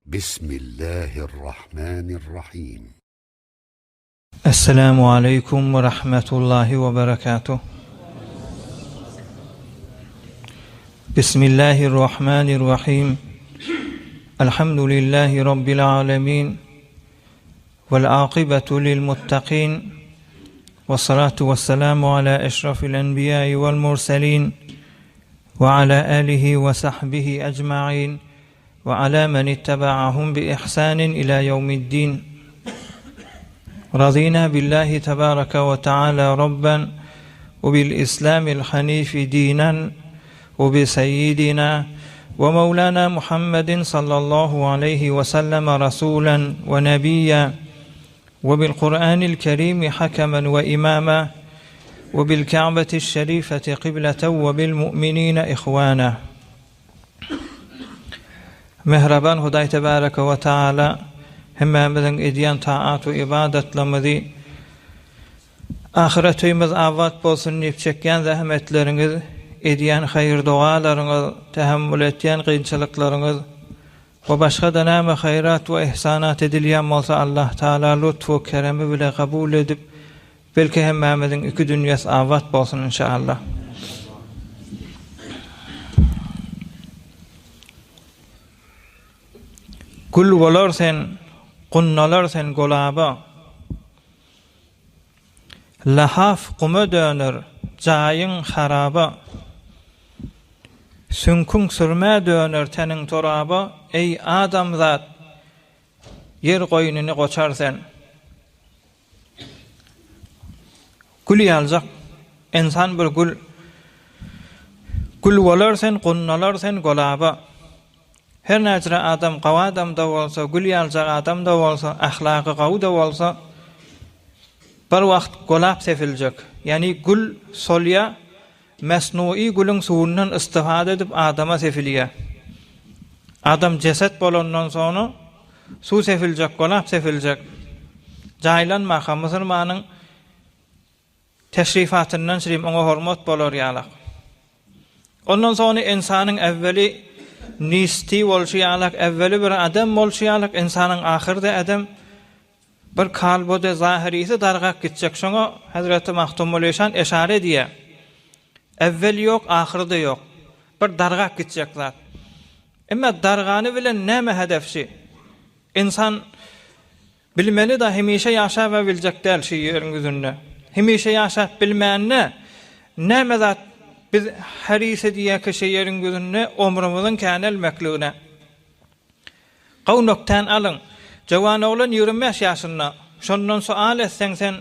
بسم الله الرحمن الرحيم. السلام عليكم ورحمة الله وبركاته. بسم الله الرحمن الرحيم. الحمد لله رب العالمين والعاقبة للمتقين والصلاة والسلام على أشرف الأنبياء والمرسلين وعلى آله وصحبه أجمعين وعلى من اتبعهم بإحسان إلى يوم الدين. رضينا بالله تبارك وتعالى ربا وبالإسلام الحنيف دينا وبسيدنا ومولانا محمد صلى الله عليه وسلم رسولا ونبيا وبالقرآن الكريم حكما وإماما وبالكعبة الشريفة قبلة وبالمؤمنين إخوانا. Mehraban Huday Tebareke ve Teala hemmemizin ediyen taat ve ibadetlerimizi ahiretimiz avat bolsun deyip çekken zahmetleriniz, ediyen hayır dualarınız, tehammül ettiyen kıyınçılıklarınız ve başka da nâme hayrat ve ihsanat edilyen olsa Allah Teala lütfu keremi bile kabul edip belki hemmemizin iki dünyası avat bolsun inşallah. Gül bolarsen, qunnalarsen golaba, lahaf quma dönür, cayın haraba, sünkün sürme dönür tenin toraba, ey adam zat, yer koynunu koçarsen. Gül yalacak, insan bir gül bolarsen, qunnalarsen golaba, her necre adam qawa adam da bolsa, gül yalacak adam da bolsa, ahlakı qaw da bolsa, bir vaqt golap sefiljek. Yani gül solya mesnui gülün suwundan istifade edip adama sefiliye. Adam ceset bolandan sonra su sefiljek, golap sefiljek. Jaylanma Müslümanın teşrifatından şirim ona hormat bolar ýalak. Ondan sonra insanın evveli nisti bolşýalak, evveli bir adam bolşýalak, insanın ahirde adam bir kalboda zahirisi dargak gitjek. Şoňa Hazreti Mahtum Moleşan eşare diýe. Evvel yok, ahirde yok. Bir dargak gitjek zat. Emma dargany bilen näme hedefşi? İnsan bilmeli da hemişe ýaşap biljek däl şu ýeriň üzünde. Hemişe ýaşap bilmänne näme zat biz harise diýeki şeýerin gözünde ömrümizin känelmekligine. Gaw noktan alyň. Jawan oglan 25 ýaşynda. Şondan sual etseň sen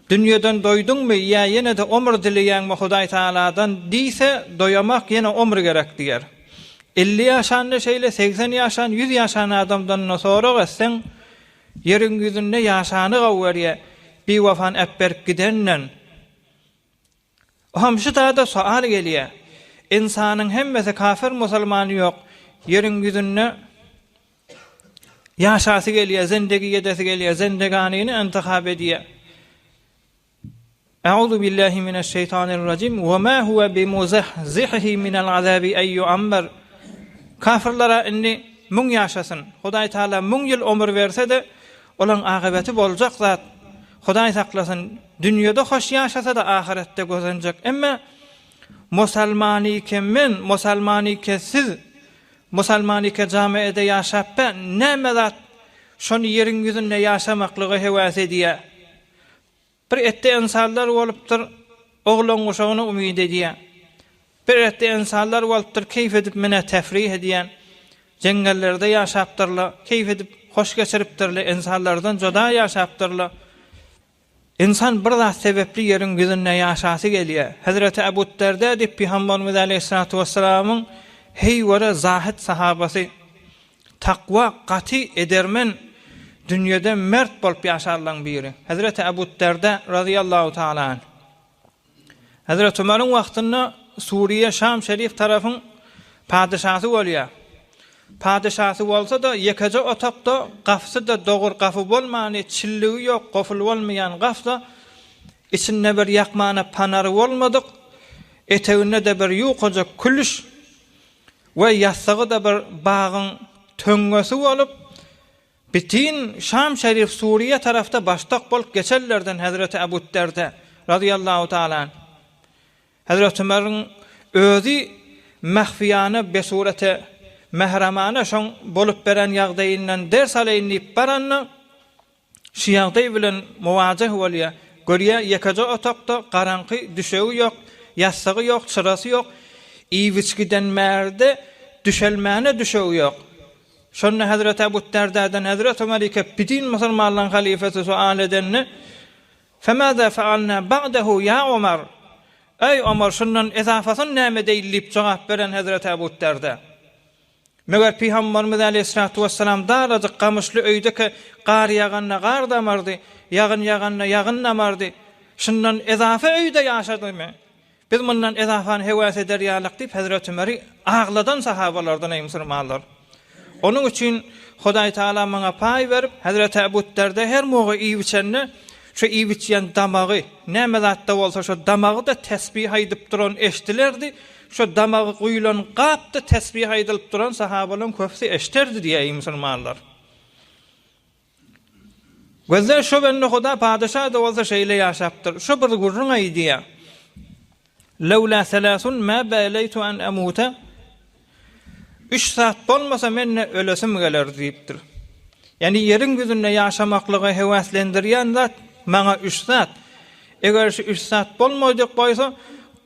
dünýeden doýduňmy ýa ýene de ömür dileýänmi Hudaý Taala'dan diýse doýamak ýene ömür gerek diýer. 50 ýaşandy şeýle 80 ýaşan 100 ýaşan adamdan sonra etseň ýeriň ýüzünde ýaşany gawwerýe bir wafan epberip gidenden hamşy da sual gelýär. İnsanın hemmesi kafir musulmany ýok. Ýeriň ýüzünde ýaşasy gelýär, zindegi ýedesi gelýär, zindeganyny intihab edýär. Euzu billahi mineşşeytanirracim. Ve ma huve bimuzahzihi minel azabi en yu'ammar. Kafirlara inni müň ýaşasyn. Hudaý Taala müň ýyl ömür berse de olaň agybety boljak zat. Hudaý saklasyn, dünýede hoş ýaşasa da ahirette gözlenjek. Emma musulmani siz musulmani jamiýede ýaşap näme zat şonu ýeriň ýüzünde ýaşamaklygy hewes edýär. Bir etde insanlar bolupdyr, oglan uşagyny umyt edýär. Bir etde insanlar bolupdyr, keyf edip mene tefrih edýän. Jengellerde ýaşapdyrlar, keyf edip hoş geçiripdirler, insanlardan joda ýaşapdyrlar. İnsan bir zat sebepli ýeriň ýüzünde ýaşasy gelýär. Hazreti Ebu Derda diýip Peygamberimiz Aleyhissalatu vesselamyň heýwara zahid sahabasy takwa gaty edermen dünýede mert bolup ýaşarlaryň biri. Hazreti Ebu Derda radıyallahu taala anh. Hazreti Ömer'in wagtynda Suriye Şam şerif tarafyň padyşasy bolýar. Padyşasy bolsa da ýekeje otaqda gafsy da dogur gafy bolmany, çilligi ýok, goful bolmaýan gafda içinde bir ýakmana panary bolmadyk, etewinde de bir ýuqaja külüş we ýassagy da bir bagyň töngösü olup bitin Şam şerif Suriye tarafta baştak bolup geçerlerden Hazreti Ebu Derde radıyallahu taala. Hazreti Ömer'in özü mahfiyana besurete mehramana şoň bolup beren ýagdaýyndan ders alaýynyp baranna şu ýagdaý bilen muwajah bolýar. Görýär ýekaja otaqda garanky düşegi ýok, ýassagy ýok, çyrasy ýok. Iwiçgiden merde düşelmäne düşegi ýok. Şonda Hazrat Ebu Derdadan Hazrat Ömer'e bitin musulmanlaryň halifesi sual edenne "Femâzâ fealnâ ba'dehu ya Ömer?" Ey Ömer şundan ezafasyny näme diýilip jogap beren Hazrat Ebu Derda. Meger Peygamberimiz Aleyhissalatu vesselam darajyk gamışly öýdeki gar ýaganna gar damardy, ýagyn ýagyn namardy. Şundan ezafa öýde ýaşadymy? Biz mundan ezafany hewes eder ýalyk diýip Hazrat Ömer'i agladan sahabalardan ey musulmanlar. Onun üçin Hudaý Taala maňa pay berip Hazrat Ebu Derda her moga iýiçenne şu iýiçýän damagy näme zatda bolsa şu damagy da tesbih aýdyp duran eşdilerdi. Şu damagy guýulan gapda tesbih aýdylyp duran sahabalar köpsi eşderdi diýär musulmanlar. Gözler şu benne Huda padşah da bolsa şeýle ýaşapdyr. Şu bir gurrun aýdýar. Lawla salasun ma balaytu an amuta. 3 saat bolmasa menne ölesim geler diýipdir. Yani yerin gözünde ýaşamaklygy hewaslendirýän zat maňa 3 saat. Eger şu 3 saat bolmaýdyk boýsa,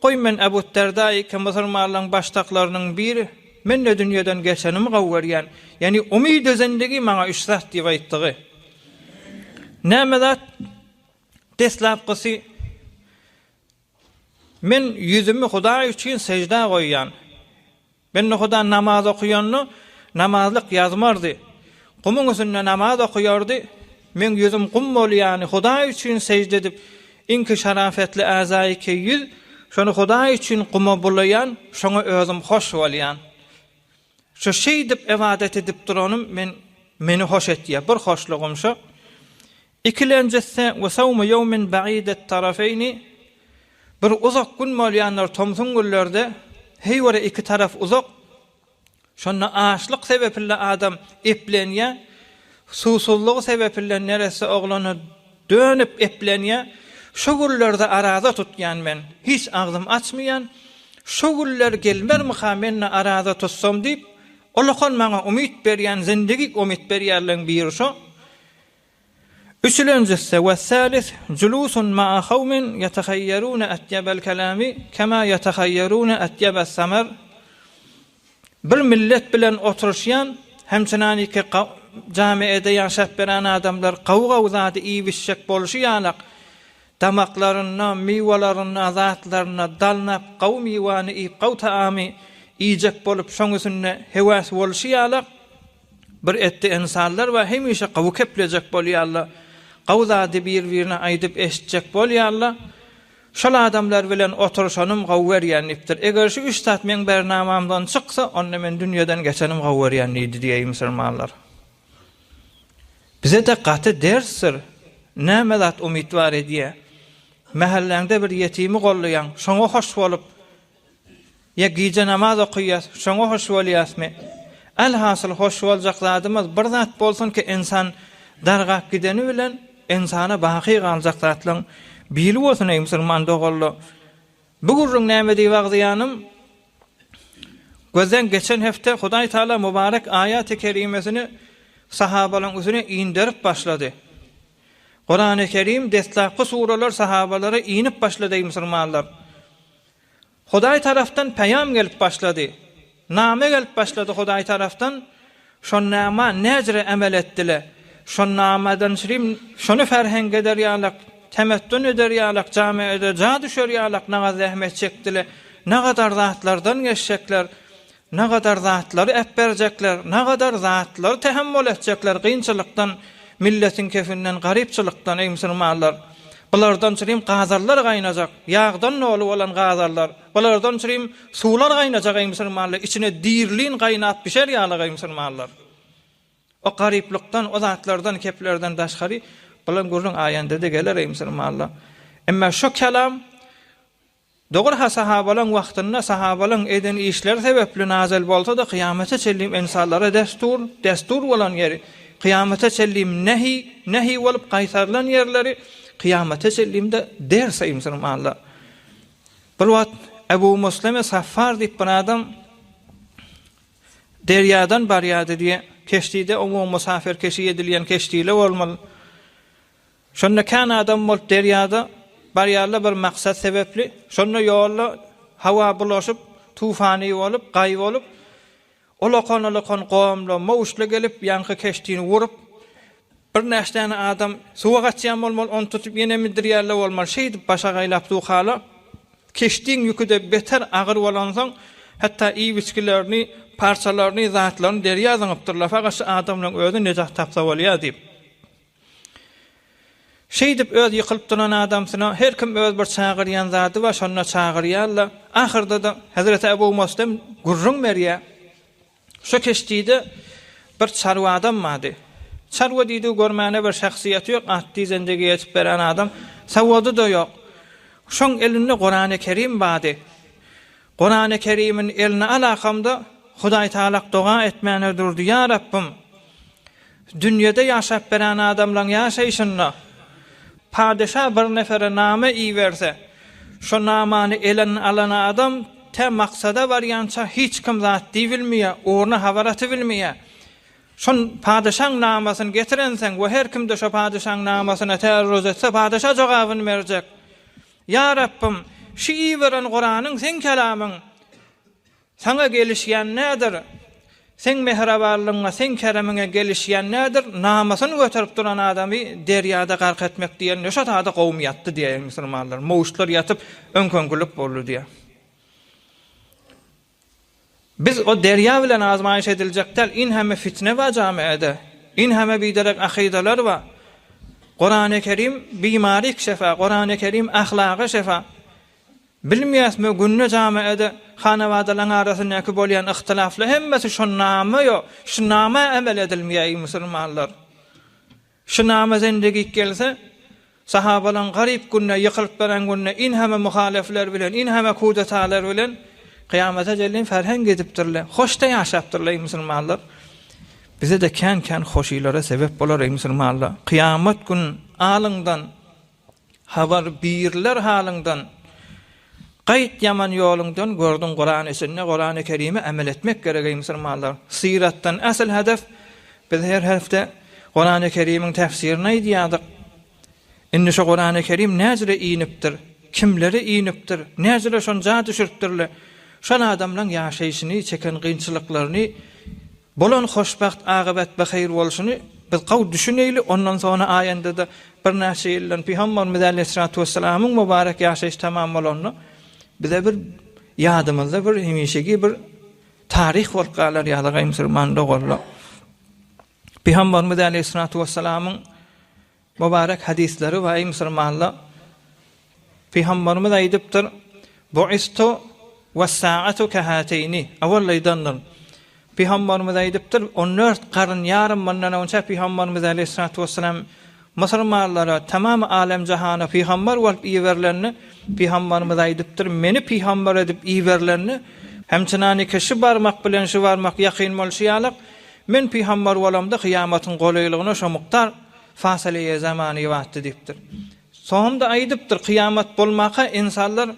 goý men Ebu Derdaýy ki musulmanlaryň baştaklarynyň biri, men de dünýeden geçenim gawwerýän. Yani umyd özendigi maňa 3 saat diýip aýtdygy. Näme zat? Deslapgysy men yüzümü Hudaý üçin sejda goýýan. Men Huda namaz okuyanny namazlyk ýazmardy. Gumuň üstünde namaz okuýardy. Men yüzüm gum bolýany Hudaý üçin sejde edip inki şarafetli azaý ki yüz şonu Hudaý üçin guma bolýan, şoňa özüm hoş bolýan. Şu şey dip ibadet edip duranym meni hoş etýär. Bir hoşlugum şu. İkilenjisi we sawmu yawmin ba'idet tarafayni bir uzak gün bolýanlar tomsun günlerde heýwara iki taraf uzak. Şonna açlyk sebebiyle adam eplenýär. Susuzlyk sebebiyle neresi oglany dönüp eplenýär. Şu günlerde arada tutýan men. Hiç agzym açmaýan. Şu günler gelmermi menni arada tutsam diýip, olakon maňa umyt berýän, zindigi umyt berýärliň biri şu. Üçüncüsü ve salis culusun ma'a kavmin yetehayyerun atyabel kelami kema yetehayyerun atyabes samar. Bir millet bilen oturuşyan hemçinani ki camiede yaşap beren adamlar kavga uzady iýişek boluşy ýalyk damaklarynda miwalarynda zatlarynda dalnap gaw miwany iýip gaw taamy iýjek bolup şoňusyna hewes boluşy ýalyk bir etdi insanlar we hemişe gaw keplejek bolýarlar. Gawzady bir-birine aýdyp eşitjek bolýarlar. Şol adamlar bilen oturuşanym gawwerýänlikdir. Eger şu 3 saat men bernamamdan çyksa, onda men dünýeden geçenim gawwerýänlikdi diýýär musulmanlar. Bize de gaty dersdir. Näme zat umyt bar edýär. Mahallende bir ýetimi gollaýan, şoňa hoş bolup ýa giýje namaz okuýar, şoňa hoş bolýasmy? Alhasyl hoş boljak zatymyz bir zat bolsun ki insan dargap gideni bilen insana baqy galjak zatlaryň biri bolsun ey musulman dogully. Bu gurrun näme diýip agzýanym? Gözden geçen hefte Hudaý Taala mübarek ayat-ı kerimesini sahabalaryň üzerine indirip başlady. Kur'an-ı Kerim destlapky suralar sahabalara inip başlady ey musulmanlar. Hudaý taraftan peýam gelip başlady. Name gelip başlady Hudaý taraftan. Şon nama näjre amel etdiler. Şon namadan şirim şonu ferheng eder ýalyk, temettün eder ýalyk, jamiede ja düşer ýalyk, naga zähmet çekdiler, nagadar zatlardan geçecekler, nagadar zatlary epberjekler, nagadar zatlary tehammül etjekler gynçylykdan, milletin kefinden, garypçylykdan ey musulmanlar. Bulardan şirim gazarlar gaýnajak, ýagdan nolu bolan gazarlar. Bulardan şirim suwlar gaýnajak ey musulmanlar, içine dirliň gaýnap pişer ýalyk ey musulmanlar. O garyplykdan, o zatlardan, keplerden daşgary bilen gurrun aýanda da geler ey musulmanlar. Emma şu kelam Doğru ha sahabalan wagtynda sahabalan eden işler sebepli nazil bolsa da kıyamete çellim insanlara destur bolan yeri. Kıyamete çellim nehi bolup gaýtarlan yerleri kıyamete çellimde derse musulmanlar. Bir wagt Ebu Muslime Saffar diýip bir adam deryadan barýady diye keştide o musafir keşi edilýän keştiyle bolmaly. Şonda kan adam bolup deryada barýarly bir maksat sebepli şonda ýolda hawa bulaşyp tufany bolup gaý bolup olakon gowamla mowuşla gelip ýanky keştini wurup bir näçe adam suwa gaçýan bolmaly onu tutup ýene midirýärle bolmaly şey diýip başa gaýlap duhala keştiň ýüküde beter agyr bolansaň hatta iyi biçkilerini parçalaryny zatlaryny derýadan apdyrlar faqat adamlaryň özü nejat tapsa bolýar diýip şey dip öz yıkılıp duran adamsyna her kim öz bir çağıryan zaty we şonna çağırýarlar. Ahyrda da Hazreti Ebu Muslim gurrun merýär. Şu keştide bir çarwa adam vardy. Çarwa diýdi görmäne bir şahsiýeti ýok, atdy zendegi ýetip beren adam, sawady da ýok. Şoň elinde Kur'an-ı Kerim bardy. Kur'an-ı Kerim'in eline alakamda Hudaý Taala dua etmäne durdy. Ya Rabbim, dünýede ýaşap beren adamlaryň ýaşaýşyna padişah bir nefere name iyi verse, şu namany elen alan adam te maksada varyança hiç kim zat bilmeýär, orna havaratı bilmeýär. Şon padişah namasyny getirensen we her kim de şu padişah namasyna terruz etse padişah jogabyny berjek. Ya Rabbim, şu iyi veren Kur'anyň sen kelamyň sana gelişýän nädir? Sen mehrabarlygyňa, sen keremiňe gelişýän nädir? Namasyny göterip duran adamy derýada gark etmek diýen näşe taýda gowum ýatdy diýen musulmanlar. Mowuşlar ýatyp öňköňgülük boldy diýe. Biz o derýa bilen azmaýyş ediljekler in hemme fitne we jamiýede, in hemme biderek akydalar we Kur'an-ı Kerim bimarik şefa, Kur'an-ı Kerim ahlaga şefa. Bilmeýäsmi günne jamiýede hanawadaryň arasyndaky bolýan ihtilafly hemmesi şu nama ýok, şu nama emel edilmeýär musulmanlar. Şu nama zendegi gelse sahabalan garyp günne ýykylyp beren günne in hemme muhalefler bilen, in hemme kudetalar bilen kıyamete jellin ferheng edipdirler. Hoşda ýaşapdyrlar musulmanlar. Bize de kän hoşylara sebep bolar musulmanlar. Kıyamet gün alyňdan habar birler halyňdan gaýt ýaman ýoluňdan gördüň Kur'an-ı Kerim'e amel etmek gerek musulmanlar. Sirattan asl hedef biz her hafta Kur'an-ı Kerim'iň tefsirini diýýärdik. Indi şu Kur'an-ı Kerim näzire iňipdir, kimleri iňipdir, näzire şonja düşüripdirler. Şon adamlaryň ýaşaýyşyny, çeken gynçylyklaryny, bolan hoşbaht agybat we hayır bolşuny biz gaw düşüneýli. Ondan sonra aýanda da bir näçe ýyldan Peygamberimiz Aleyhissalatu vesselamyň mübarek ýaşaýyşy tamam bolany bize bir ýadymyzda bir hemişeki bir tarih bolgalar ýaly musulmanda gorla. Peygamberimiz Aleyhissalatu vesselamyň mübarek hadisleri we musulmanlar Peygamberimiz aýdypdyr: "Bu'istu was-sa'atu kahatayni." Awallaydan Peygamberimiz aýdypdyr 14 garyn ýarym mandan önce Peygamberimiz Aleyhissalatu vesselam musulmanlara tamam alem jahana peygamber bolup iýerlerini Peygamberimiz aýdypdyr, meni peygamber edip iýerlerini hemçinani kişi barmak bilen şu barmak ýakyn bolşýarlyk men peygamber bolamda kıyamatyň golaylygyna şo muktar fasileye zamany ýatdy diýipdir. Sonda aýdypdyr kıyamat bolmaka insanlar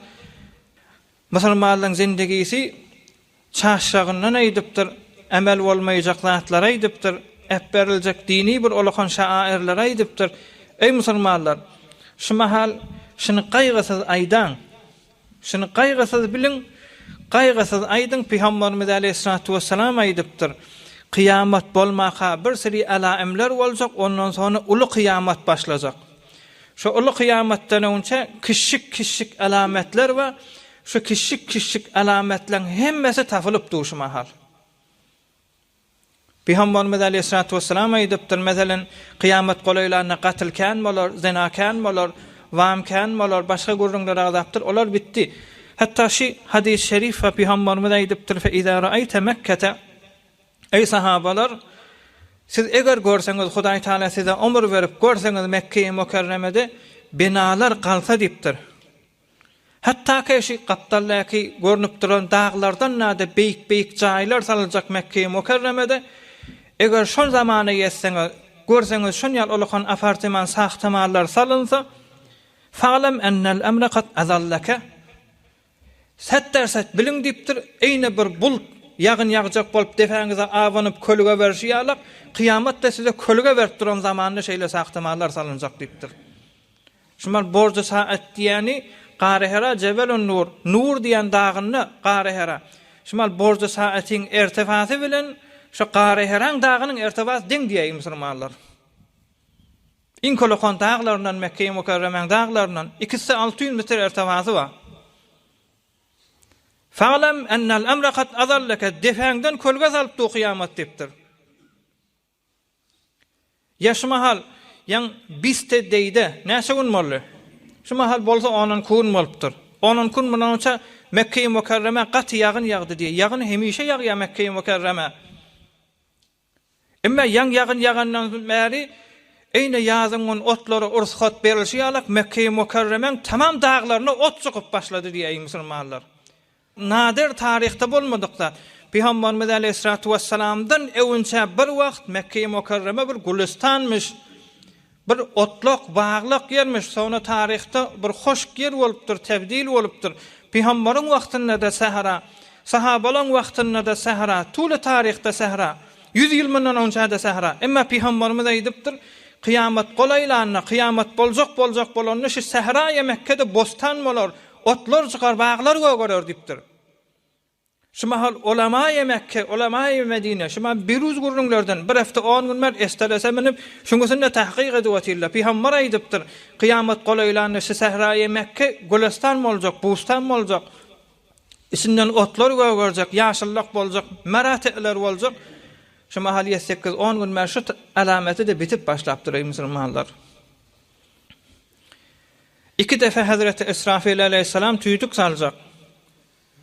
musulmanlaryň zindegisi çaşşagyndan aýdypdyr, emel bolmaýjak zatlar aýdypdyr, berilejek dini bir olakan şairler aýdypdyr. Ey musulmanlar, şu mahal şunu gaýgysyz aýdan, şunu gaýgysyz bilin, gaýgysyz aýdyň Peygamberimiz Aleyhissalatu vesselam aýdypdyr. Kıyamat bolmaka bir siri alaimler boljak, ondan sonra ulu kıyamat başlajak. Şu ulu kıyamatdan önce kişik alametler we şu kişik alametlerin hemmesi tafılıp duşu mahal. Peygamberimiz Aleyhissalatu vesselam aýdypdyr, meselen kıyamat golaylaryna gatylkän bolar, zinakän bolar, wamkän bolar, başga gurrunlara azapdyr, olar bitdi. Hatta şu hadis-i şerif we Peygamberimiz aýdypdyr: "Fe izâ ra'ayta Mekkete" Ey sahabalar, siz eger görseňiz Hudaý Taala size ömür berip görseňiz Mekke'yi Mükerreme'de binalar galsa diýipdir. Hatta keşi kaptallaki görünüp duran dağlardan nade beýik jaýlar salyjak Mekke-i Mukarremede. Eger şol zamana ýetseňiz, görseňiz şol ýal olakan apartman sahtamallar salynsa, fa'lam ennel emre qad azallaka. Setterset biliň diýipdir, eýne bir bulut ýagyn ýagjak bolup defäňize awanyp kölüge berýärler. Kıyamatda size kölüge berip duran zamanında şeýle sahtamallar salynjak diýipdir. Şumal borcu saat diýeni Qarahera Jebelun Nur, Nur diýen dagyny Qarahera. Şumal borcu saatin irtifasy bilen şu Qaraheraň dagynyň irtifasy deň diýýär musulmanlar. İnkolokan dağlarından Mekke-i Mukarremeň dağlarından ikisi 600 metr irtifasy bar. Fa'lam ennel emre qad azallaka defäňden kölge salyp du kıyamat diýipdir. Yaşmahal yan biste deyde näçe gün boldy? Şu mahal bolsa onan kun bolupdyr. Onan kun menança Mekke-i Mukarreme gaty ýagyn ýagdy diýe. Ýagyn hemişe ýagýar Mekke-i Mukarreme. Emma ýagyn ýagandan bäri eýne ýazyň otlary ursat berilýärler. Mekke-i Mukarremeň tamam dağlaryna ot çykyp başlady diýe musulmanlar. Nadir tarihte bolmadykda Peygamberimiz Aleyhissalatu vesselam'dan öwünçe bir wagt Mekke-i Mukarreme bir gulistanmış, bir otlak, bağlak yermiş. Sonra tarihte bir hoşk yer bolupdyr, tebdil bolupdyr. Peygamberiň wagtynda da sahara, sahabalaryň wagtynda da sahara, tule tarihte sahara, 100 ýyl mundan önce da sahara. Emma Peygamberimiz aýdypdyr, kıyamat golaýlanyna, kıyamat boljak bolanyny şu sahara Mekke'de bostan bolar, otlar çykar, bağlar görer diýipdir. Şu mahal ulama-y Mekke, ulama-y Medine, şu mahal bir yüz gurrunlardan bir hafta 10 gün mer estelese menip şuňysyna tahqiq edýärler. Peýgamber aýdypdyr, kıyamat golaýlanyny şu sahra-y Mekke golastan boljak, bustan boljak. Isinden otlar gögerjek, ýaşyllyk boljak, merateler boljak. Şu mahal 8-10 gün mer şu alameti de bitip başlapdyr musulmanlar. İki defa Hazreti İsrafil aleyhisselam tüýdük saljak.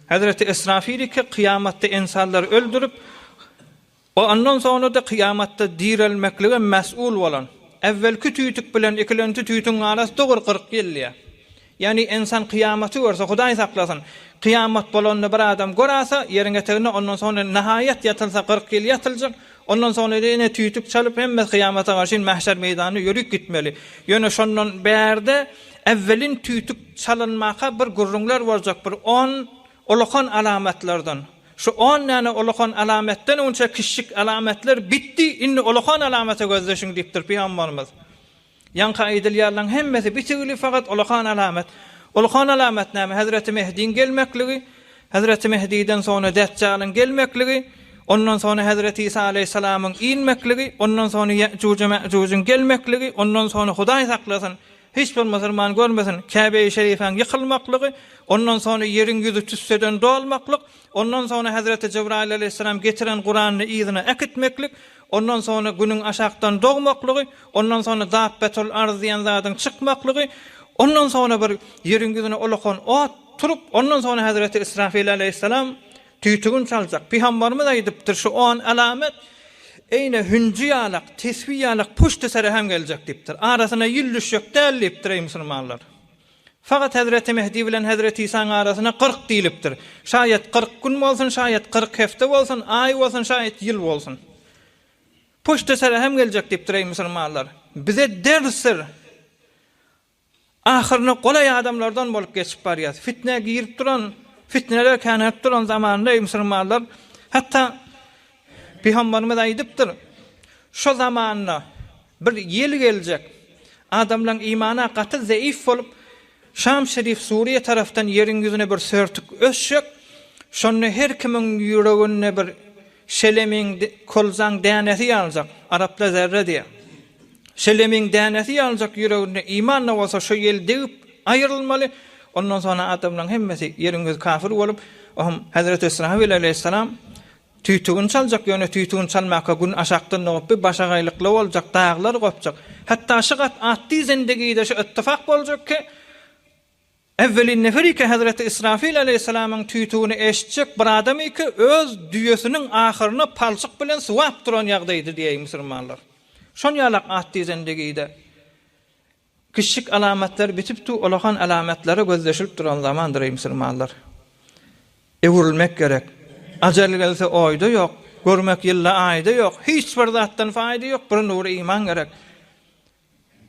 Hazreti İsrafil'i ki kıyamatda insanlar öldürüp ondan sonra da kıyamatda dirilmeklige mesul bolan. Evvelki tüýtük bilen ikilenki tüýtüň arasy 40 ýyl. Yani insan kıyamatı görse Hudaý saklasın. Kıyamat bolanda bir adam görasa ýeriňe tegine ondan sonra nihayet yatılsa 40 ýyl yatyljak. Ondan sonra da ene tüýtük çalyp hemme kıyamata garşy mahşer meýdanyna ýörük gitmeli. Ýöne şondan bärde evvelin tüýtük çalynmaka bir gurrunlar boljak, bir 10 olakan alametlerden. Şu 10 tane olakan alametten önce kişik alametler bitti. Inni olakan alamete gözleşin diýipdir Peygamberimiz. Yanka aýdylýarlaryň hemmesi bitigili fakat olakan alamet. Olakan alamet näme? Hazreti Mehdi'nin gelmekligi, Hazreti Mehdi'den sonra Deccalyň gelmekligi, ondan sonra Hazreti İsa aleyhissalamyň inmekligi, ondan sonra Yecûj-Mecûj'ün gelmekligi, ondan sonra Hudaý saklasyn hiç bir musulman görmesin, Kabe-i Şerifeň ýykylmaklygy, ondan sonra ýeriň ýüzü tüsseden dolmaklyk, ondan sonra Hazreti Cebrail aleyhissalam getiren Kur'anyny ýyzyna ekitmeklik, ondan sonra günüň aşakdan dogmaklygy, ondan sonra dabbetul arz diýen zadyň çykmaklygy, ondan sonra bir ýeriň ýüzüne olakan ot turup, ondan sonra Hazreti İsrafil aleyhissalam tüýtügün çaljak. Peygamberimiz aýdypdyr, şu 10 alamet eýne hünji ýalak, tesbih ýalak puşty sere hem geljek diýipdir. Arasyna ýyldüş ýok däl diýipdir musulmanlar. Fakat Hazreti Mehdi bilen Hazreti İsa'nın arasyna 40 diýilipdir. Şayet 40 gün bolsun, şayet 40 hefte bolsun, ay bolsun, şayet ýyl bolsun. Puşty sere hem geljek diýipdir musulmanlar. Bize dersir. Ahyryna golay adamlardan bolup geçip barýar. Fitne girip duran, fitneler kanap duran zamanda musulmanlar hatta Peygamberimiz aýdypdyr, şu zamanna bir ýel geljek. Adamlaryň imana gaty zaif bolup, Şam şerif Suriye taraftan ýeriň ýüzüne bir sörtük ösjek. Şonu her kimiň ýüregine bir şelemiň kolzaň dänesi ýaljak. Arapla zerre diýer. Şelemiň dänesi ýaljak ýüregine imanla bolsa şu ýel degip aýrylmaly. Ondan sonra adamlaryň hemmesi ýeriň ýüzü kafir bolup, Hazreti İsrafil aleyhissalam tüýtügün çaljak, ýöne tüýtügün çalmaka gün aşakdan nogup başa gaýlykly boljak, dağlar gopjak. Hatta şygat atdy zindegide şu ittifak boljak ki evvelin neferi ki Hazreti İsrafil aleyhissalamyň tüýtügini eşitjek bir adam ki öz düýesiniň ahyryna palçyk bilen suwap duran ýagdaýdy diýýär musulmanlar. Şon ýalak atdy zindegide Kişik alametler bitip tu olahan alametlere gözleşip duran zamandır ey Müslümanlar. Evrilmek gerek. Acel gelse oyda yok. Görmek yılla ayda yok. Hiç bir zattan fayda yok. Bir nur iman gerek.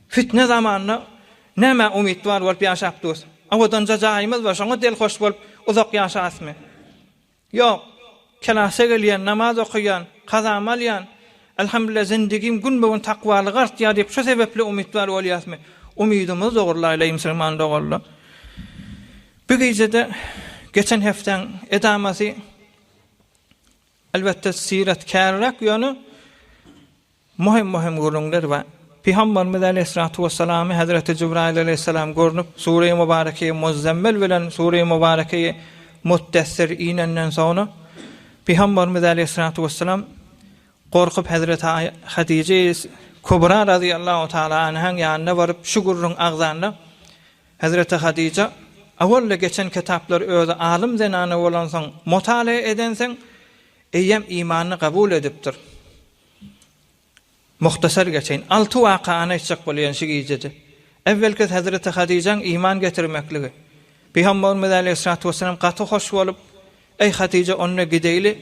Fitne zamanına näme umit var bolup ýaşapdys. Awadan jajaýymyz var, şoňa del hoş bolup uzak ýaşasmy? Yok. Kelase gelýän, namaz okuyan, kaza malyan, elhamdülillah zindigim gün bugün takwalyk artýar diýip şu sebepli umit var bolýasmy? Umidimiz dogurlaýla Müslüman dogurla. Bu gecede geçen heften edamasy elbette siret kärrak ýöny muhim gurulňlar var. Peygamberimiz Aleyhissalatu vesselam Hazreti Cibrail Aleyhisselam görnüp Sure-i Mübareke'yi Muzzemmil bilen Sure-i Mübareke'yi Muttessir inenden sonra Peygamberimiz Aleyhissalatu vesselam korkup Hazreti Hatice Kubra radıyallahu taala anha'n yanına varıp şu gurrun ağzanına Hazreti Hatice awalla geçen kitaplar özü alim zenane bolansan mutala edensen eyyem imanını kabul edipdir. Muhtasar geçen 6 vakana içecek bolýan şu gecede. Evvelki Hazreti Hatice'nin iman getirmekligi. Peygamberimiz Aleyhissalatu vesselam gaty hoş bolup ey Hatice onunla gideyli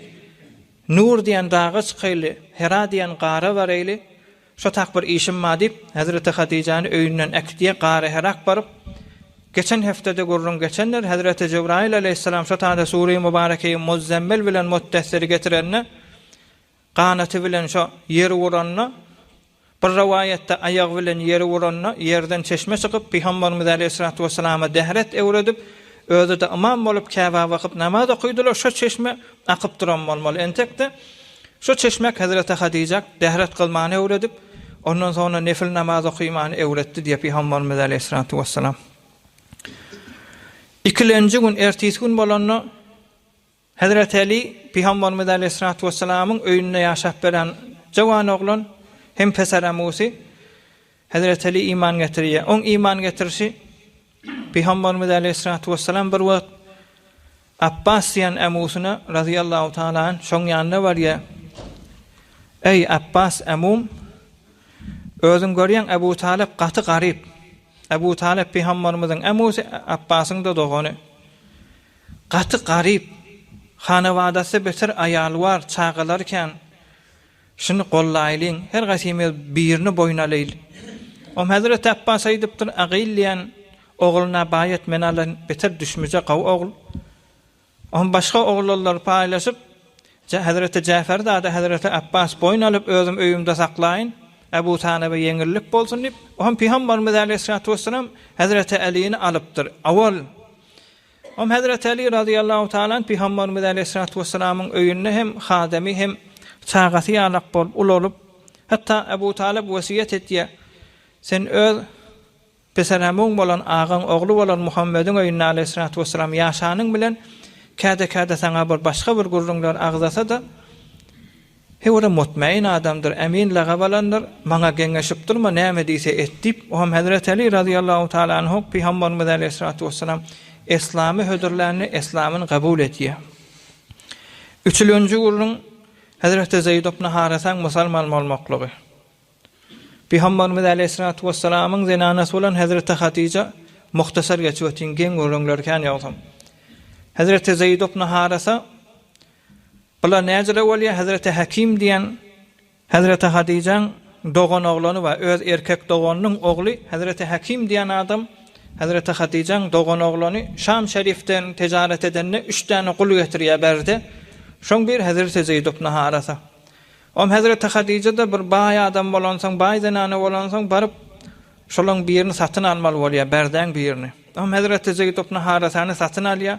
nur diýen dağa çykyly, Hera diýen gara barayly. Şo tak bir işim ma dip Hazreti Hatice'ni öýünden ekdiye gara Herak barıp geçen heftede gurrun geçenler Hazreti Cibrail Aleyhisselam şo taýda Sure-i Mübareke'yi Muzzemmil bilen Muttessir getirenne qanaty bilen şo yer wuranna bir rivayette aýagy bilen yer wuranna yerden çeşme çykyp Peygamberimiz Aleyhissalatu vesselam'a dehret ewredip özü de imam bolup Kaaba wakyp namaz okuýdylar şo çeşme akyp duran bolmaly entekde şo çeşmek Hazreti Hatice dehret kılmany ewredip ondan sonra nefil namaz okuýmany ewretdi diýip Peygamberimiz Aleyhissalatu vesselam. İkilenci gün ertesi gün bolanna Hazreti Ali Peygamberimiz Aleyhissalatu vesselam'ın öýünde ýaşap beren jawan oglan hem pesaramusy Hazreti Ali iman getirýär. On iman getirişi Peygamberimiz Aleyhissalatu vesselam bir wagt Abbas diýen emusyna radıyallahu taala an şoň ýanyna barýar. Ey Abbas emum özüň görýän Ebu Talib gaty garyp. Ebu Talib Peygamberimiziň emusy Abbasyň da dogany. Gaty garyp. Hanawadasy beter aýal war çağalarken şunu gollaýlyň her gasymy birini boýnalayl. O Hazreti Abbas aýdypdyr agylliýän ogluna baýat men alan beter düşmüje gaw ogl. On başga ogullar paýlaşyp Hazreti Cafer da Hazreti Abbas boýnalyp özüm öýümde saklaýyn. Ebu Talib'e yengillik bolsun dip o Peygamberimiz Aleyhissalatu vesselam Hazreti Ali'ni alypdyr. Awal Hazreti Ali radıyallahu taala Peygamberimiz Aleyhissalatu vesselam'ın öýünde hem hademi hem çağaty ýalak bolup ulolup hatta Ebu Talib wesiýet etdi. Sen öz peseramyň bolan ağaň oglu bolan Muhammedin öýünde Aleyhissalatu vesselam ýaşanyň bilen käde saňa bir başga bir gurrunlar agzasa da hewre mutmain adamdır, emin lagabalandır, maňa geňeşip durma, näme diýse etdip, o Hazreti Ali radıyallahu taala anhu Peygamberimiz Aleyhissalatu vesselam İslamy hödürlerini İslamyny kabul etýär. Üçüncü gurrun Hazreti Zeyd ibn Harisaň musulman bolmaklygy. Peygamberimiz Aleyhissalatu vesselam'ın zenanasy bolan Hazreti Hatice muhtasar geçip ötingen gurrunlarken ýagdym. Hazreti Zeyd ibn Harisa bula näjere bolýar Hazreti Hakim diýen Hazreti Hatice'ň dogan oglany we öz erkek doganynyň ogly Hazreti Hakim diýen adam Hazreti Hatice'ň dogan oglany Şam şerifden ticaret edenne 3 tane kul getirýär berdi. Şoň bir Hazreti Zeyd ibn Harisa. O Hazreti Hatice de bir baý adam bolansaň, baý zenany bolansaň baryp şolaň birini satyn almaly bolýar, berden birini. O Hazreti Zeyd ibn Harisany satyn alýar.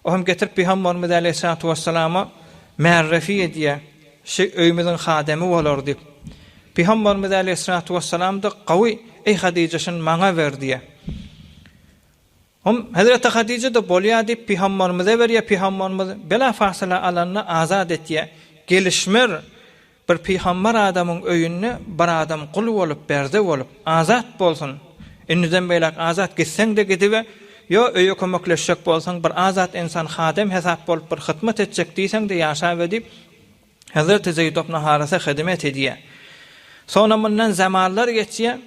O hem getirip Peygamberimiz Aleyhissalatu vesselam'a ma'rifi edýär. Şu öýümizin hademi bolar dip. Peygamberimiz Aleyhissalatu vesselam da gawy ey Hatice şun maňa berdi. Hazreti Hatice de bolýar dip Peygamberimize berýär. Peygamberimiz bela fasla alanyny azad etýär. Gelişmer bir peygamber adamyň öýünde bir adam kul bolup berdi bolup azat bolsun. Enniden beýlek azat gitseň de gidip yo öýe kömekleşjek bolsaň bir azat insan hadem hesap bolup bir hyzmat etjek diýseň de ýaşap edip Hazreti Zeyd ibn Harisa hyzmat edýär. Sonra mundan zamanlar geçýär.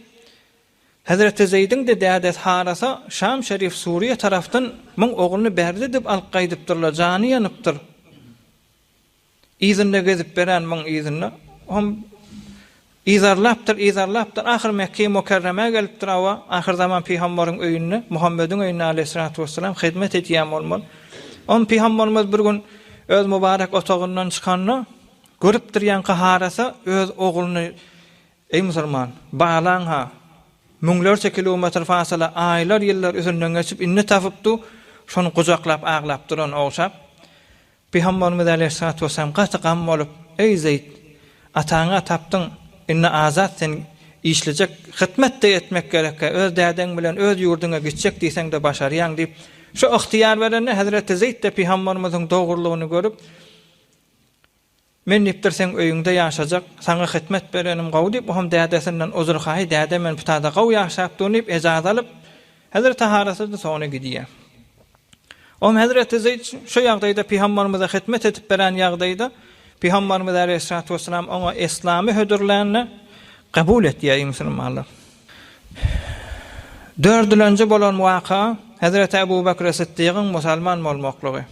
Hazreti Zeyd'in de dädet harasa Şam Şerif Suriye taraftan mun oğlunu berdi dip alıp gaýdypdyrlar, jany ýanypdyr. İzinde gezip beren mun izinle. Hom izarlapdyr. Ahir Mekke-i Mukerreme gelipdir awa. Ahir zaman Peygamberin öýüne, Muhammedin öýüne aleyhissalatu vesselam hyzmat etýän bolmaly. On Peygamberimiz bir gün öz mübarek otagyndan çykanyny görüpdir ýanky harasa öz oğluny ey musulman, bağlan ha. Müňlerçe kilometr fasala aýlar ýyllar üzünden geçip inni tapypdy. Şonu gujaklap aglap duran oğşap. Peygamberimiz aleyhissalatu vesselam gaçygan bolup, ey Zeyd, ataňa tapdyň, inni azat sen işlejek, hyzmat da etmek gerek. Öz däden bilen öz ýurduňa gitjek diýseň de başarýan diýip, şu ihtiýar berende Hazreti Zeyd de Peygamberimiziň dogrulygyny görüp, men nipdirsen öýüňde ýaşajak, saňa hyzmat berenim gaw diýip, hem dädesinden uzur haý däde men putada gaw ýaşap dönüp ejaz alyp, Hazreti Harasy da soňa gidýär. Hazreti Zeyd şu ýagdaýda Peygamberimize hyzmat etip beren ýagdaýda Peygamberimiz aleyhissalatu vesselam ona İslamy hödürlerini kabul etýär musulmanlar. 4 ýyl önce bolan waka Hazreti Ebu Bekr Siddiq'in musulman bolmaklygy.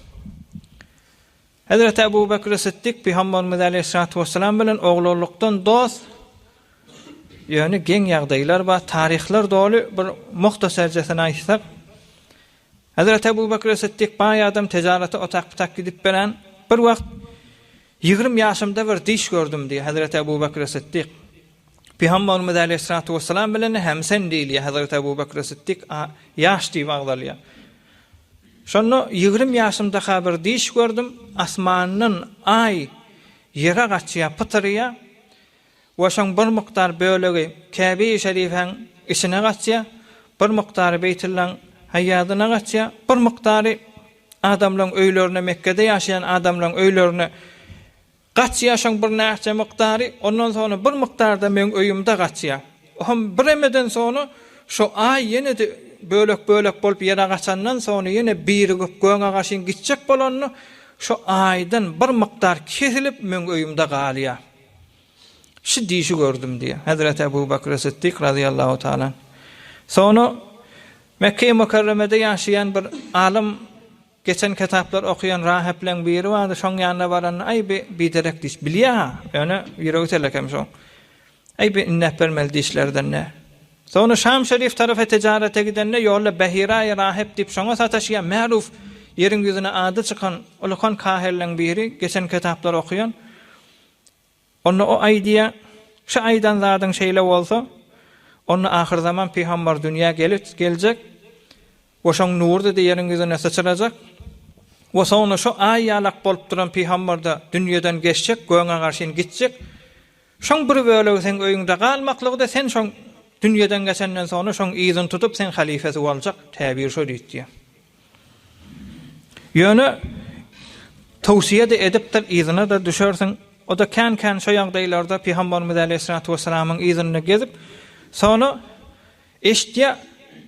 Hazreti Ebu Bekr Siddiq Peygamberimiz aleyhissalatu vesselam bilen oglulukdan dost, ýöne geň ýagdaýlar we taryhlar doly bir muhtasarjasyn aýtsak, Hazreti Ebu Bekr Siddiq baý adam tijarata otak gidip beren bir wagt 20 ýaşymda bir diş gördüm diýär Hazreti Ebu Bekr Siddiq. Peygamberimiz aleyhissalatu vesselam bilen hemsen diýilýär Hazreti Ebu Bekr Siddiq ýaş diýip agdalýar. Şonu 20 ýaşymda bir diş gördüm, asmanyň ay ýere gaçýar, pytyrýar. Wa şoň bir mukdar bölegi Käbe-i Şerifeň içine gaçýar, bir mukdary Beytullah hayadyna gaçýar, bir mukdary adamlaryň öýlerine, Mekke'de ýaşaýan adamlaryň öýlerine gaçýar, şoň bir näçe mukdary, ondan sonra bir mukdarda men öýümde gaçýar. Hem bir emeden sonra şu ay ýene de bölek bolup ýere gaçandan sonra ýene birigip göňe gaşyn gitjek bolanyny şu aýdan bir mukdar kesilip men öýümde galýar. Şu diýişi gördüm diýär Hazreti Ebu Bekr Siddiq radıyallahu taala. Sonra Mekke-i Mukerreme'de ýaşaýan bir alim, geçen kitaplar okuyan rahipleň biri vardı, şoň ýanyna baran, ay bir direkt diş bilýär, ýöne ýüregi telekem şoň. Ay bir innet bermeli dişlerden ne? Sonra Şam Şerif tarafı ticarete gidenne ýolda Behira rahip diýip şoňa sataşýan ma'ruf ýeriň ýüzüne ady çykan ulkan kahirleň biri, geçen kitaplar okuyan. Onu o aýdýa, şu aýdan zadyň şeýle bolsa, onu ahir zaman Peygamber dünýä geljek. Oşoň nurdy diýeriň ýüzüne saçylajak. Wa sonra şu aý ýalak bolup duran Peygamber da dünýeden geçjek, göňe garşyn gitjek. Şoň bir bölegi sen öýüňde galmaklygy da sen şoň dünýeden geçenden sonra şoň ýyzyn tutup sen halifesi boljak, täbir şo diýdi. Ýöne tawsiýe de edipdir, ýyzyna da düşersin. O da kan şo ýagdaýlarda Peygamberimiz aleyhissalatu vesselamyň ýyzyny gezip, sonra eşitýär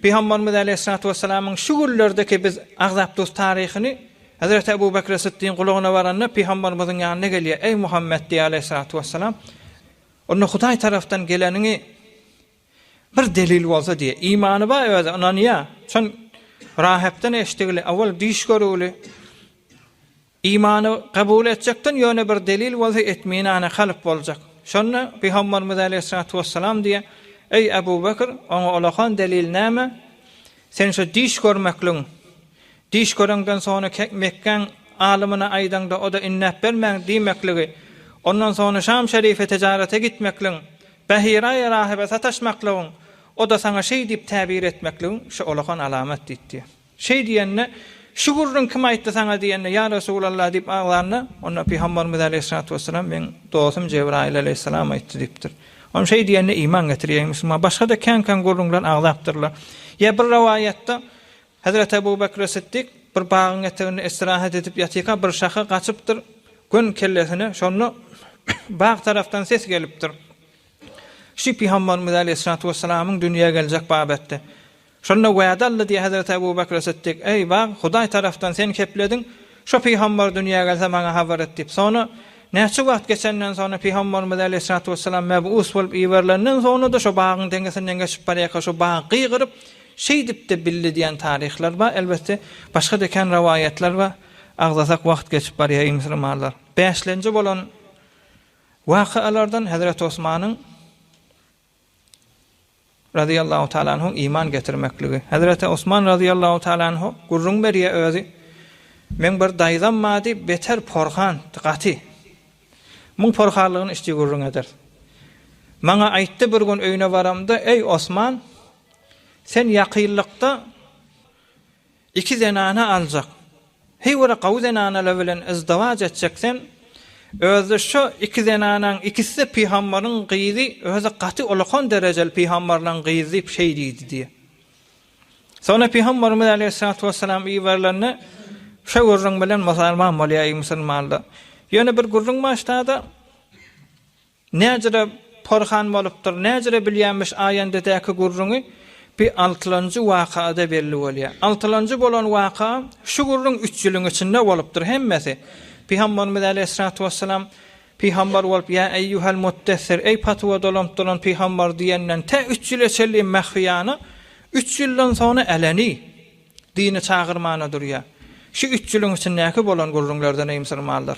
Peygamberimiz aleyhissalatu vesselamyň şu günlerdeki biz Agzapdus taryhyny Hazreti Ebu Bekr Siddiq'in gulagyna baranda Peygamberimiziň ýanyna gelýär. Ey Muhammed diýär aleyhissalatu vesselam, onu Hudaý tarapdan gelenini bir delil bolsa diye imanı var öyle ananiya. Şon rahipten eştigili awal diş görüli imanı kabul edecekten ýöne bir delil bolsa etminana kalıp bolacak. Şonu Peygamberimiz aleyhissalatu vesselam diye ey Ebu Bekr ona olakan delil näme? Sen şu diş görmekliň diş görenden sonra Mekkeň alymyna aýdanda o da innep bermäň diýmekligi. Ondan sonra Şam Şerife tijarete gitmekliň, Behira rahibe sataşmaklyň, o da sana şey diýip täbir etmekliň şu olakan alamat diýdi. Şey diýenne şu gurrun kim aýtdy sana diýenne ya Resulullah diýip ağlarna, onda Peygamberimiz aleyhissalatu vesselam men dostum Cebrail aleyhissalam aýtdy diýipdir. Onu şey diýenne iman getirýän musulman başga da kan gurrunlar ağlapdyrlar. Ya bir rivayetde Hazreti Ebu Bekr Siddiq bir bagyň eteginde istirahat edip ýatyka bir şaha gaçypdyr. Gün kellesine şonu bağ taraftan ses gelipdir. Şu Peygamberimiz aleyhissalatu vesselamyň dünýäge geljek babetde. Şonu wa'dally diýär Hazreti Ebu Bekr Siddiq, ey bağ Hudaý tarafdan sen kepledin, şu Peygamber dünýäge gelse maňa habar et diýip. Sonra Näçe wagt geçenden sonra Peygamberimiz Aleyhissalatu vesselam meb'us bolup iwerlenden sonra da şu bağın dengesinden geçip baraya şu bağı qıyırıp şey dip de bildi diýen tarihler var. Elbette başga deken rivayetler var. Agzasak wagt geçip baraya musulmanlar. 5-nji bolan wakalardan Hazreti Osman'ın radıyallahu ta'ala anhu iman getirmekligi. Hazreti Osman radıyallahu ta'ala anhu gurrun beriye özü men bir daýdan mady beter porhan tıqati. Mun porhanlygyny işçi gurrun eder. Maňa aýtdy bir gün öýüne baramda, ey Osman, sen ýakynlykda 2 zenana aljak. Heýwara gawy zenanalar bilen izdiwaç etjeksen, özü şu 2 zenananyň ikisi Peýgamberiň gyzy, özü gaty ulakon derejeli Peýgamberiň gyzy şey diýdi diye. Sonra Peýgamberimiz Aleyhissalatu vesselam iýerlerine şu gurrun bilen musulman bolýar musulmanlar. Ýöne bir gurrun başlady. Näjere porhan bolupdyr, näjere bilýänmiş aýandadäki gurruny bir 6-njy wakada belli bolýar. 6-njy bolan waka şu gurrun 3 ýylyň içinde bolupdyr hemmesi. Peygamberimiz Aleyhissalatu vesselam Peygamber bolup ya eyyuhal muttessir ey patwa dolamp duran Peygamber diýenden te 3 ýyl içeli mahfiyana 3 ýyldan sonra eleni dini çağırmana durýar. Şu 3 ýylyň içindäki bolan gurrunlardan ey musulmanlar.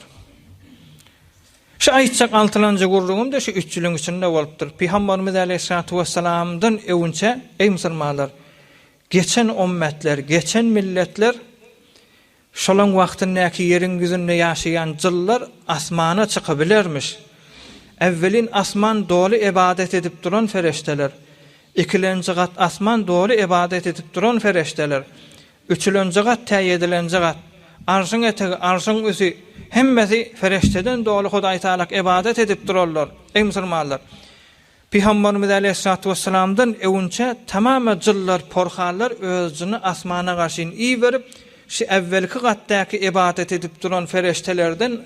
Şu aýtsak 6-njy gurrugum da şu 3 ýylyň içinde bolupdyr. Peygamberimiz Aleyhissalatu vesselamdan öwünçe ey musulmanlar, geçen ummetler, geçen milletler şolan wagtyndaky ýeriň ýüzünde ýaşaýan jyllar asmana çykybilermiş. Evvelin asman dolu ibadet edip duran ferişteler. İkilenci gat asman dolu ibadet edip duran ferişteler. Üçülenci gat täýedilenji gat. Arşyň etegi, arşyň üzi hemmesi ferişteden dolu Hudaý Taala ibadet edip durarlar. Ey musulmanlar. Peygamberimiz Aleyhissalatu vesselamdan öwünçe tamamy jyllar, porhanlar özüni asmana garşyn iýerip şu evvelki gatdaky ibadet edip duran feriştelerden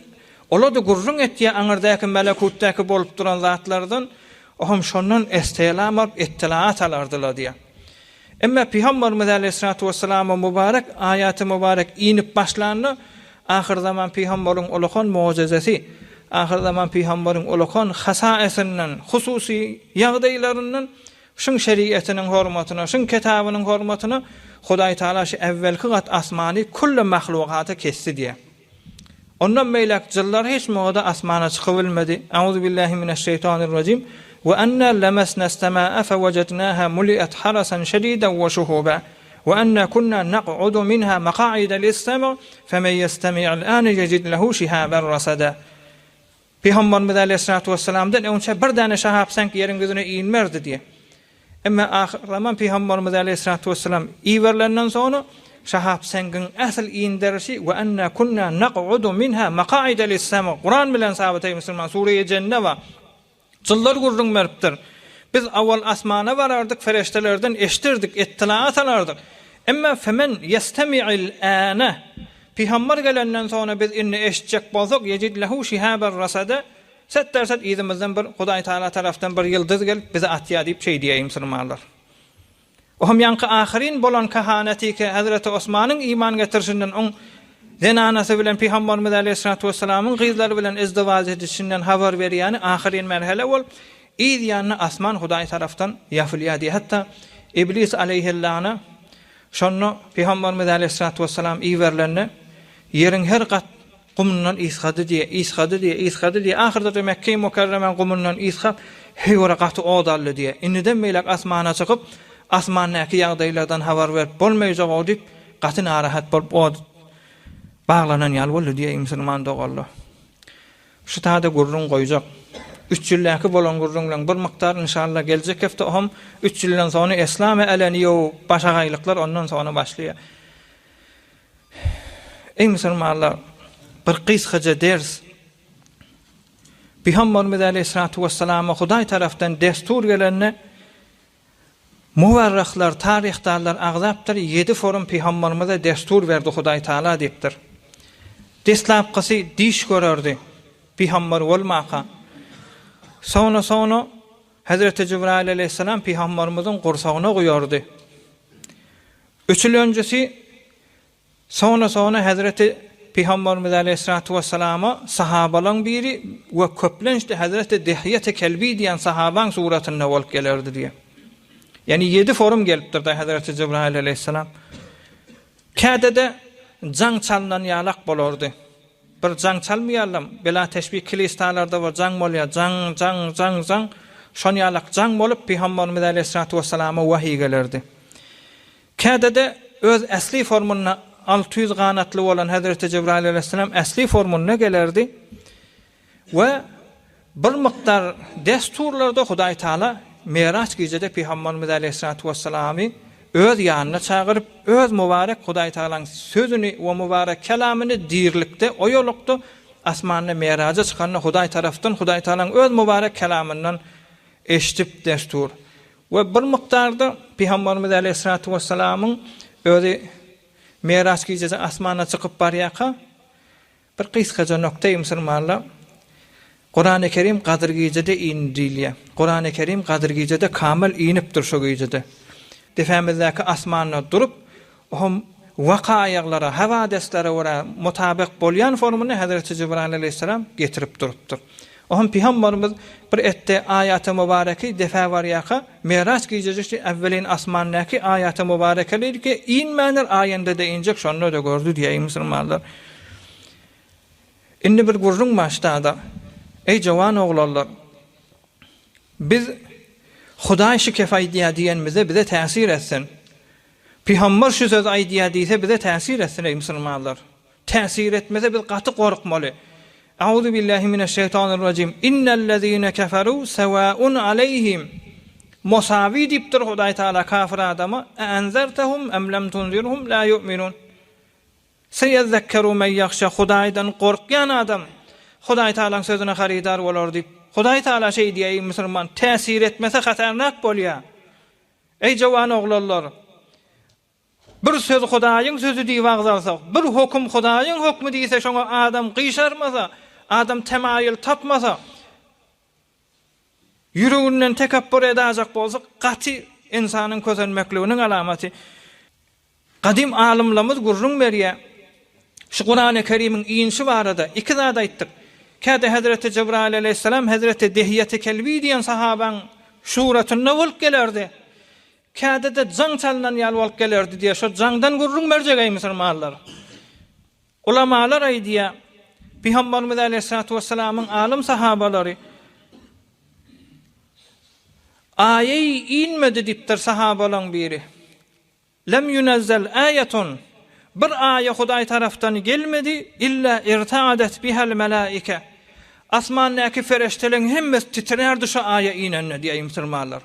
olady gurrun etdiýi aňyrdaky melekutdaky bolup duran zatlardan ohum şondan istilam alıp ittilaat alardylar diýär. Emma Peygamberimiz Aleyhissalatu vesselam mübarek aýaty mübarek inip başlandy. Ahir zaman Peýgamberiň ulukhan mucizesi, ahir zaman Peýgamberiň ulukhan hasaesinden, hususy ýagdaýlaryndan şun şeriatinin hormatyna, şun kitabynyň hormatyna Hudaý Taala şu evvelki gat asmany kullu mahlukata kesdi diye. Ondan meýlek jyllar hiç moda asmana çykybilmedi. Auzu billahi mineşşeytanirracim. Ve anna lamasna as-samaa'a fawajadnaha muli'at harasan şadidan ve shuhuba. Ve anna kunna naq'udu minha maq'ida lis-sam' faman yastami' al-ana yajid lahu shihaban rasada. Peygamberimiz Aleyhissalatu vesselamdan önçe bir däne şahap sanki ýeriň gözüne iýinmerdi diye. Emma ahir zaman Peygamberimiz Aleyhissalatu vesselam iýerlenden sonra şahap sengin asl iýinderişi we anna kunna naq'udu minha maq'ida lis-sam'. Kur'an bilen sabitey musulman Sure-i Cenne we jyllar gurrun meripdir. Biz awal asmana barardyk, feriştelerden eştirdik, ittilaat alardyk. Emma femen yestami'il ana Peygamber gelenden sonra biz inni eşitjek bolsak yejid lahu shihaban rasada. Settersat ýüzümizden bir Hudaý Taala tarafdan bir ýyldız gelip bize atýar diýip şey diýär musulmanlar. Ohum ýanky ahirin bolan kahanati ki Hazreti Osmanyň iman getirişinden on zenanasy bilen Peygamberimiz Aleyhissalatu vesselamyň gyzlary bilen izdiwaj edişinden habar berýäni ahirin merhele bol. İýdýäni asman Hudaý tarafdan ýafylýar. Hatta İblis aleyhillana şonu Peygamberimiz Aleyhissalatu vesselam iýerlerine ýeriň her gat gumundan isgady diye ahirde Mekke-i Mukarremen gumundan isgap heýwara gaty odally diye. Inniden meýlek asmana çykyp asmandaky ýagdaýlardan habar berip bolmaýjak diýip gaty narahat bolup baglanan ýal boldy diye musulman dogallar. Şu taýda gurrun goýjak. 3 ýyllyky bolan gurrunlaň bir miktar inşallah geljek hafta hom 3 ýyldan sonra islam eleniýo başagaýlyklar ondan sonra başlaýar. Ey musulmanlar, bir qysgaça ders. Peygamberimiz Aleyhissalatu vesselam Hudaý tarafdan destur gelende muwarrahlar, tarihdarlar agzapdyr 7 forum Peygamberimize destur berdi Hudaý Taala diýipdir. Deslapqysy diş görerdi Peygamber bolmaka. Sonra Hazreti Cibrail aleyhisselam Peygamberimizin gursagyna goýardy. Üçüncüsü sonra Hazreti Peygamberimiz Aleyhissalatu vesselam'a sahabalan biri ve köplençde Hazreti Dihye-i Kelbi diyen sahaban suratına olup gelirdi diye. Yani 7 forum gelipdir da Hazreti Cebrail Aleyhisselam. Kədədə can çalınan yalaq bolordu. Bir can çalmayalım. Bela teşbih kilistalarda var can bolya. Can. Şon yalaq can bolup Peygamberimiz Aleyhissalatu vesselam'a vahiy gelirdi. Kədədə öz əsli formuna 600 qanatlı olan Hazreti Cebrail Aleyhisselam əsli formuna gelirdi. Ve bir miqdar desturlarda Hudaý Taala Miraç gecede Peygamberimiz Aleyhissalatu vesselam'ı öz yanına çağırıp öz mübarek Hudaý Taala'nın sözünü ve mübarek kelamını dirlikte o yoluktu asmanına Miraca çıkanına Hudaý taraftan Hudaý Taala'nın öz mübarek kelamından eşitip destur. Ve bir miktarda Peygamberimiz Aleyhissalatu vesselam'ın özü Miraç gecede asmana çıkıp baryaqa bir kıskaca noktayı Müslümanlar Kur'an-ı Kerim Kadir gecede indiriyor. Kur'an-ı Kerim Kadir gecede kamil inipdir şu gecede. Defemizdeki asmanına durup o vakayaklara, havadislere ora mutabık bolyan formunu Hazreti Cebrail Aleyhisselam getirip durupdur. Ohun Peygamberimiz bir ette ayat-ı mübareki defa var yaka Miraç gecesi evvelin asmandaki ayat-ı mübarekeleri ki inmenir ayende de inecek şonunu da gördü diye Müslümanlar. Indi bir gurrun baştada ey cavan oğlanlar biz Hudaý şu kefaydiya diyenimize bize tesir etsin. Peygamber şu söz aydiya deyse bize tesir etsin ey Müslümanlar. Tesir etmese biz katı korkmalı. Euzu billahi mineşşeytanirracim. İnnellezîne keferû sevâun aleyhim. Musavi diptir Hudaý Taala kafir adama. Enzertehum em lem tunzirhum la yu'minun. Seyezekkeru men yakhşa Hudaýdan korkyan adam. Hudaý Taala'nın sözüne haridar bolar dip. Hudaý Taala şey diýýär Müslüman täsir etmese hatarnak bolýar. Ey jawan oglanlar. Bir söz Hudaýyň sözü diýip agzalsak, bir hukum Hudaýyň hukmy diýse şoňa adam gyşarmasa, adam temaýül tapmasa, ýüreginden tekabbür edäjek bolsa, gaty insanyň közenmekliginiň alamaty. Gadim alimlerimiz gurrun berýär. Şu Kur'an-ı Kerim'in iyinşi barada iki zat aýtdyk. Kade Hazreti Cebrail Aleyhisselam Hazreti Dihye-i Kelbi diyen sahaban şuratyna bolup gelerdi. Kade de can çalınan ýal bolup gelerdi diye şu candan gurrun berjek ey Müslümanlar. Ulamalar aýdýar Peygamberimiz Aleyhissalatu vesselam'ın alim sahabalary aýy inmedi dipdir sahabalan biri. Lem yunazzel ayetun bir aýa Hudaý taraftan gelmedi illa irtaadet bihal melaike. Asmandaki feriştelerin hemmesi titrerdi şu aýa inenne diýär Müslümanlar.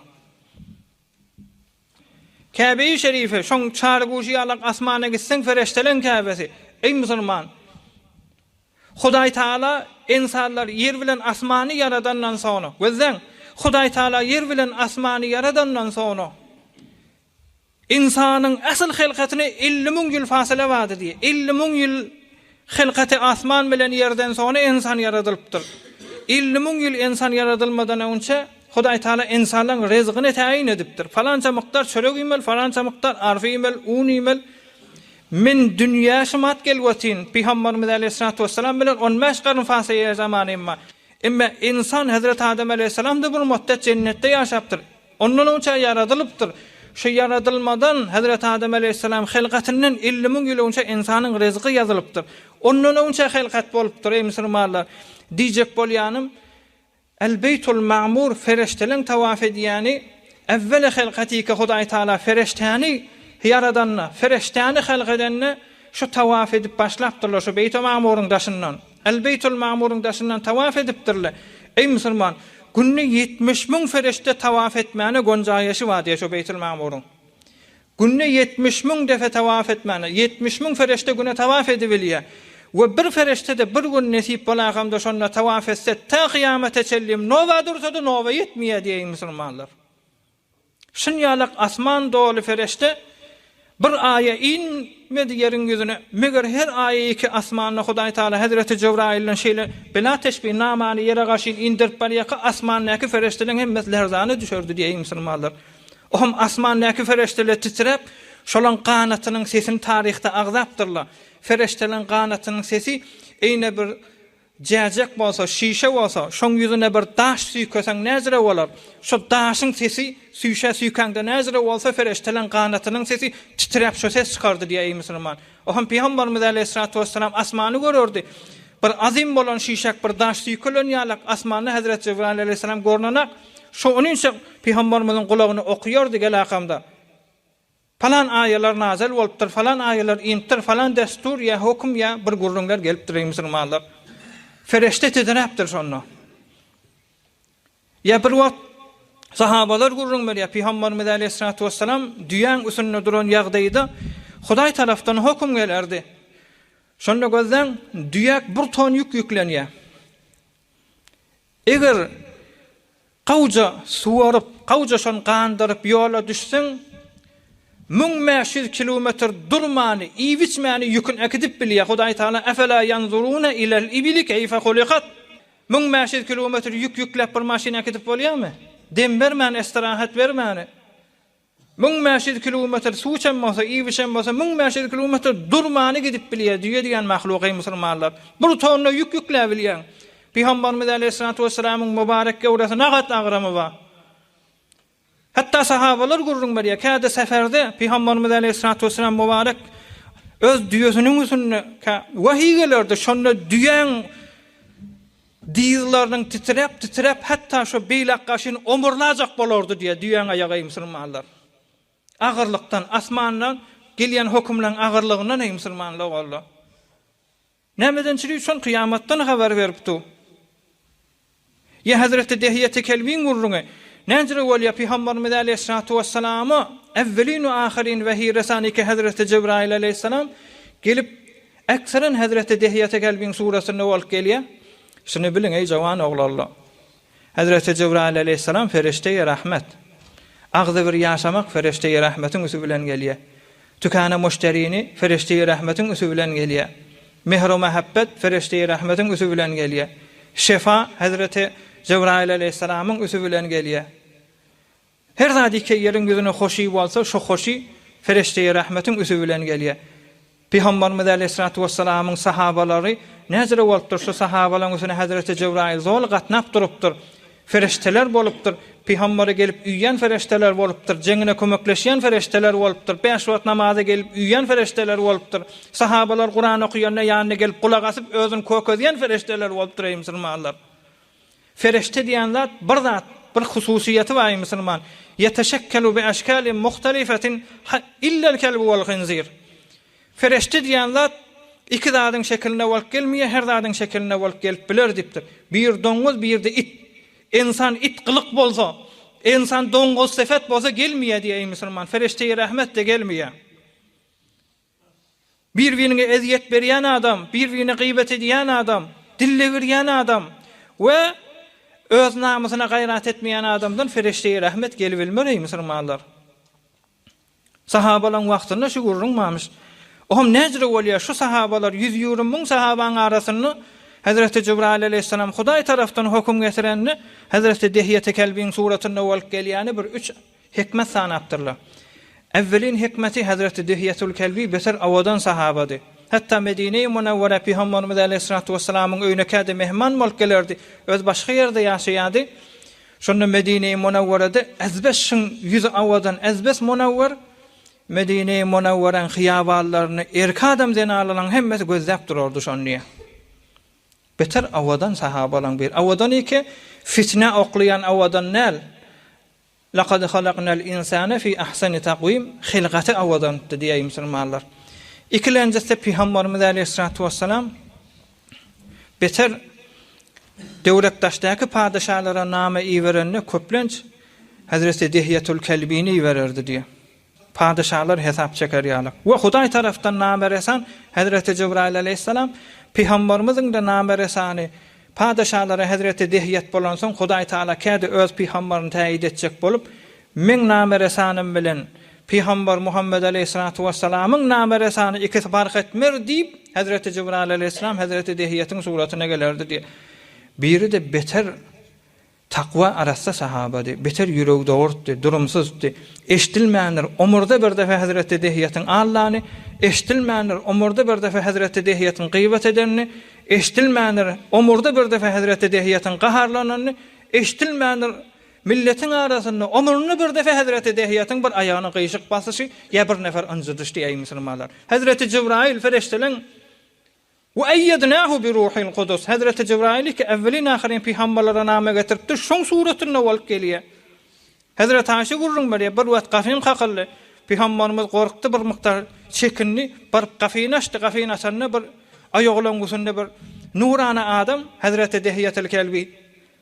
Kâbe-i Şerife şoň çarguşy alak asmana gitsen feriştelerin Kâbesi. Ey Müslüman, Hudaý Taala insanlar yer bilen asmany yaradandan soňra gözden Hudaý Taala yer bilen asmany yaradandan soňra İnsanın asıl hilkatini 50.000 yıl fasile vardı diye. 50.000 yıl hilkati asman bilen yerden sonra insan yaratılıptır. 50.000 yıl insan yaratılmadan önce Hudaý Taala insanların rızkını tayin edipdir. Falanca miqdar çörek ýemel, falanca miqdar arfa ýemel, un ýemel. Min dünya şumat gelwetin Peygamberimiz Aleyhissalatu vesselam bilen 15 garyn fasile zamany emma. Emma insan Hazreti Adem Aleyhisselam da bir müddet cennette ýaşapdyr. Ondan önce yaratılıpdyr. Şu yaratılmadan Hazreti Adem Aleyhisselam hilkatinden 50.000 yıl önce insanın rızkı yazılıptır. Ondan önce hilkat bolupdyr ey Müslümanlar. Diýjek bolýanym El-Beytul Ma'mur feriştelerin tawaf edýäni evvel hilkatyka Hudaý Taala feriştäni yaradanna, feriştäni hilkadanna şu tawaf edip başlapdyrlar şu Beytul Ma'murun daşyndan. El-Beytul Ma'murun daşyndan tawaf edipdirler. Ey Müslüman, günni 70.000 ferişte tawaf etmäne gonjaýaşy bar diýär şu Beytul Ma'murun. Günni 70.000 defa tawaf etmäne, 70.000 ferişte güne tawaf edibilýär. We bir ferişte de bir gün nesip bolagamda şonda tawaf etse ta kıyamete çellim nova dursa da nova yetmeýär diýär Müslümanlar. Şun ýalak asman dolu ferişte bir aýa inmedi yerin yüzüne. Meger her aýa iki asmanyna Hudaý Taala Hazreti Cebrail'den şeýle bela teşbih namany ýere gaşyn indirip barýaka asmandaky feriştelerin hemmesi lerzany düşerdi diýär Müslümanlar. Ohum asmandaky ferişteler titrep şolan qanatynyň sesini tarihte agzapdyrlar. Fereştelerin qanatynyň sesi eýne bir jäjek bolsa, şişe bolsa, şoň ýüzüne bir daş süýkeseň näzire bolar? Şo daşyň sesi süýşe süýkende näzire bolsa fereştelerin qanatynyň sesi titrep şo ses çykardy diýe musulman. Ohan Peygamberimiz Aleyhissalatu vesselam asmany görürdi. Bir azim bolan şişek bir daş süýkelen ýalak asmany Hazrat Cebrail aleyhissalam görnänek. Şo onun için Peygamberimizin kulagyny okuyordy gelakamda. Falan ayeler nazil bolupdyr, falan ayeler intir, falan destur ya hukm ya bir gurrunlar gelipdir musulmanlar. Fereşte titrepdir şonu. Ya bir wagt sahabalar gurrun berýär. Peygamberimiz Aleyhissalatu vesselam düýän üstünde duran ýagdaýda Hudaý tarapdan hukm gelerdi. Şonda gözden düýek bir ton yük ýüklenýär. Eger qawja suwaryp, qawja şon gandyryp ýola düşseň 1500 kilometr durmany, iwiçmäni ýükün ekidip bilýär. Hudaý Taala afala yanzuruna ilal ibli kayfa khuliqat. 1500 kilometr yük yüklep bir maşina ekidip bolýarmy? Dem bermän, istirahat bermän. 1500 kilometr suw çemmasa, iwiçemmasa 1500 kilometr durmany gidip bilýär diýen mahluky musulmanlar. Bir tonna yük yükläp bilýär. Peygamberimiz Aleyhissalatu vesselam'ın mübarek gowrasy nagat agramy bar. Hatta sahabalar gurrun berýär. Käde seferde Peygamberimiz Aleyhissalatu vesselam mübarek öz düýesiniň üstüne wahy gelerdi. Şonda düýen dizlarynyň titrep hatta şo beýlak gaşyny omurlajak bolardy diýe düýen aýagy musulmanlar. Agyrlykdan, asmandan gelýän hukmlaryň agyrlygyndan ey musulmanlar bollar. Nämeden çyry üçin kıyamatdan habar beripdi. Ya Hazreti Dihiyet-i Kelbin gurrunu näzire bolýar Peygamberimiz Aleyhissalatu vesselam'a evvelin we ahirin ve hi resanike Hazreti Cebrail aleyhissalam gelip ekseren Hazreti Dihiyet-i Kelbin surasyny bolup gelýär. Şunu bilin ey jawan oglarlar. Hazreti Cebrail aleyhissalam ferişte-i rahmet. Agzy bir ýaşamak ferişte-i rahmetiň üstü bilen gelýär. Tükana müşterini ferişte-i rahmetiň üstü bilen gelýär. Mehr we muhabbet ferişte-i rahmetiň üstü bilen gelýär. Şefa Hazreti Cebrail aleyhissalam'ın üstü bilen gelýär. Her zadiki ýeriň ýüzüne hoşy bolsa, şo hoşy ferişte-i rahmetiň üstü bilen gelýär. Peygamberimiz Aleyhissalatu vesselam'ın sahabalary näzire bolupdyr? Şu sahabalaryň üstüne Hazreti Cebrail zol gatnap durupdyr. Ferişteler bolupdyr. Peygambere gelip üýýän ferişteler bolupdyr. Jeňine kömekleşýän ferişteler bolupdyr. 5 wagt namaza gelip üýýän ferişteler bolupdyr. Sahabalar Kur'an okuýanda ýanyna gelip kulak asyp özüni kökezýän ferişteler bolupdyr ey musulmanlar. Ferişte diýen zat bir hususiýeti bar ey musulman. Yeteşekkelu bi aşkalin muhtalifetin illa al-kelbu wal khinzir. Ferişte diýen zat iki zadyň şekeline bolup gelmeýär, her zadyň şekeline bolup gelip biler diýipdir. Bir doňuz, bir de it. İnsan it kılık bolsa, insan doňgoz sefet bolsa gelmeýär diýe musulman. Ferişte-i rahmet de gelmeýär. Bir-birine eziyet berýän adam, bir-birine gıybet edýän adam, dille girýän adam we öz namusyna gaýrat etmeýän adamdan ferişte-i rahmet gelbilmer ey musulmanlar. Sahabalaryň wagtynda şu gurrunmamış. Ohm näzire bolýar şu sahabalar 100 ýüriň sahabaň arasyny Hazreti Cebrail aleyhissalam Hudaý tarapdan hukm getirenni Hazreti Dihiyet-i Kelbin suratyny bolup gelýäni bir 3 hikmet sanapdyrlar. Evvelin hikmeti Hazreti Dihiyetül Kelbi beser awadan sahabady. Hatta Medine-i Munawwara Peygamberimiz Aleyhissalatu vesselam'ın öýüne käde mehman bolup gelerdi. Öz başga ýerde ýaşaýardy. Şonda Medine-i Munawwarada azbeşin ýüzi awadan azbes munawwar Medine-i Munawwaraň hyýaballaryny erki adam zenalaryň hemmesi gözläp durardy şonniýe. Beter awadan sahabalan bir. Awadan iki fitne oklayan awadan näl? Laqad halaqnal insana fi ahsani taqwim. Hilqati awadan diýär musulmanlar. İkilenjisi Peygamberimiz Aleyhissalatu vesselam beter döwletdaşdaky padşahlara nama iwerenni köplenç Hazreti Dihiyetül Kelbini iwererdi diýär. Padşahlar hesap çekerýärler. We Hudaý tarapdan nama resan Hazreti Cebrail aleyhissalam Peygamberimiziň de nama resany padşahlara Hazreti Dihiyet bolan soň Hudaý Taala käde öz peygamberini täýid etjek bolup men nama resanym bilen Peygamber Muhammed aleyhissalatu vesselam'ın nama resany iki fark etmer diýip Hazreti Cebrail aleyhissalam Hazreti Dihiyetiň suratyna gelerdi diýär. Biri de beter takwa arasda sahabady, beter ýüregi dogurtdy, durumsuzdy. Eşdilmänler omurda bir defa Hazreti Dihyetin Allah'ını, eşdilmänler omurda bir defa Hazreti Dihyetin gıybet edenini, eşdilmänler omurda bir defa Hazreti Dihyetin gaharlananını, eşdilmänler milletin arasında omurunu bir defa Hazreti Dihyetin bir ayağını gıyşık basışı, ya bir nefer anjıdışdy ey musulmanlar. Hazreti Cibrail fereştelen وَاَيَّدْنَاهُ بِرُوحِ الْقُدُسِ Hazreti Cibrail'i ki evvelin ahirin peygamberlere name getiripdir. Şoň suretinde olup gelýär. Hazreti Ayşe gurrun beriye bir wagt gafin kakıllı. Peygamberimiz korktu bir miktar çekinli. Bir gafin açtı. Gafin açanına bir ayoglanğusunda bir nurana adam Hazreti Dihyetel Kelbi.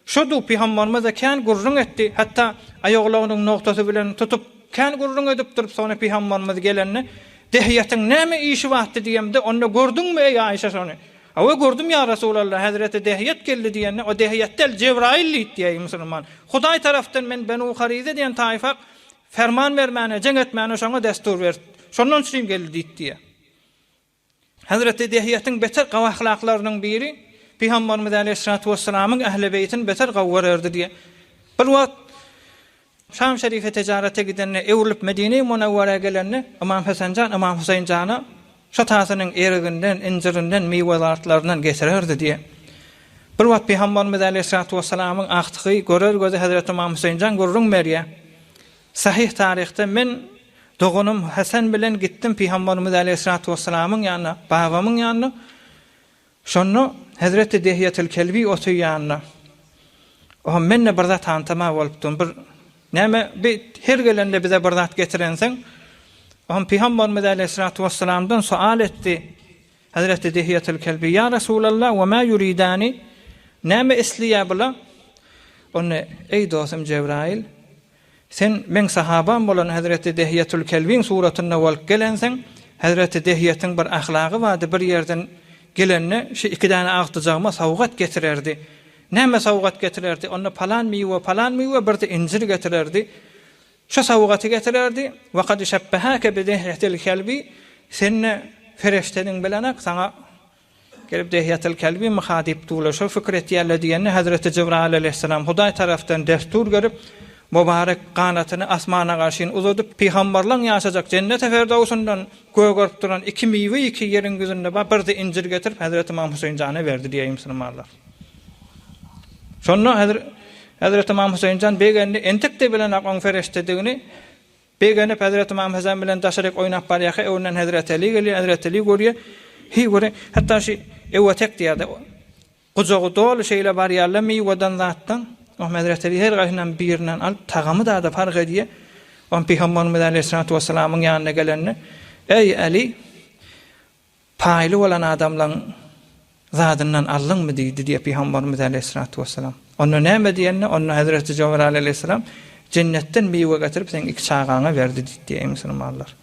Şodu Peygamberimiz kan gurrun etdi. Hatta ayoglanğının noktası bilen tutup kan gurrun edip durup sonra Peygamberimiz gelenine Dihyetin näme işi wagty diýemde onu gördüňmi ey Ayşe şonu? Awa gördüm ya Resulallah Hazreti Dihyet geldi diýende o Dihyettel Cebrail diýdi musulman. Hudaý tarapdan men Benu Harize diýen taýfa ferman bermäne, jeng etmäne şoňa destur berdi. Şondan üçin geldi diýdi. Hazreti Dihyetin beter gawahlaklarynyň biri Peygamberimiz Aleyhissalatu vesselam'yň ähli beytin beter gawwarardy diýe. Bir wagt Şam şerife ticarete gidenine evrilip Medine-i Munawwara'ya gelenine Imam Hasan Can, Imam Husayn Can'a şatasynyň eriginden, incirinden, meýwelartlarynyň getirirdi diýe. Bir wagt Peygamberimiz Aleyhissalatu vesselam'yň agtygy görer gözi Hazreti Imam Husayn Can gurrun berýär. Sahih tarihte men dogunum Hasan bilen gittim Peygamberimiz Aleyhissalatu vesselam'yň ýanyna, babamyň ýanyna. Şonu Hazreti Dihyetel Kelbi otuy ýanyna. O menne bir zat tantama bolupdum. Bir näme her gelende bize bir zat getirenseň, o Peygamberimiz Aleyhissalatu vesselam'dan sual etdi. Hazreti Dihyetel Kelbi, ya Resulallah ve ma yuridani? Näme isliýär bular? Onu ey dostum Cebrail, sen men sahabam bolan Hazreti Dihyetel Kelbiň suratyna bolup gelenseň, Hazreti Dihyetin bir ahlagy bardy, bir yerden gelenne şu iki tane agtyjagma sowgat getirerdi. Näme sowgat getirerdi? Onu palan meýwe bir de incir getirerdi. Şu sowgaty getirerdi. Wa qad shabbahaka bi Dihyetil Kelbi, sen ferişteniň bilenek sana gelip Dihyetil Kelbi muhadip tuğla şu fikir etýärler diýende Hazreti Cibrail aleyhisselam Hudaý tarapdan destur görüp mübarek qanatyny asmana garşyn uzadyp peygamberlaryň ýaşajak cennete ferdowsundan göw görüp duran iki meýwe iki ýeriň gözünde bir de incir getirip Hazreti Imam Husayn Can'a berdi diýen musulmanlar. Şonda Hazreti Imam Husayn Can begende entekde bilen aqan feriştediğini begende Hazreti Imam Hasan bilen daşarak oynap barýaky öwünden Hazreti Ali gelýär, Hazreti Ali görýär. Göre hatta şu ewetek diýärdi. Gujagy dolu şeýle barýarlar meýweden zatdan. O Hazreti Ali her gaýnan birinden alyp tagamy da fark edýär. O Peygamberimiz Aleyhissalatu vesselam'yň ýanyna gelenine, ey Ali, paýly bolan adamlaryň zadından alınmı diýdi diye Peygamberimiz Aleyhissalatu vesselam. Onu näme diýende, onu Hazreti Cebrail Aleyhisselam cennetten meýwe getirip sen iki çağaňa berdi diýdi musulmanlar.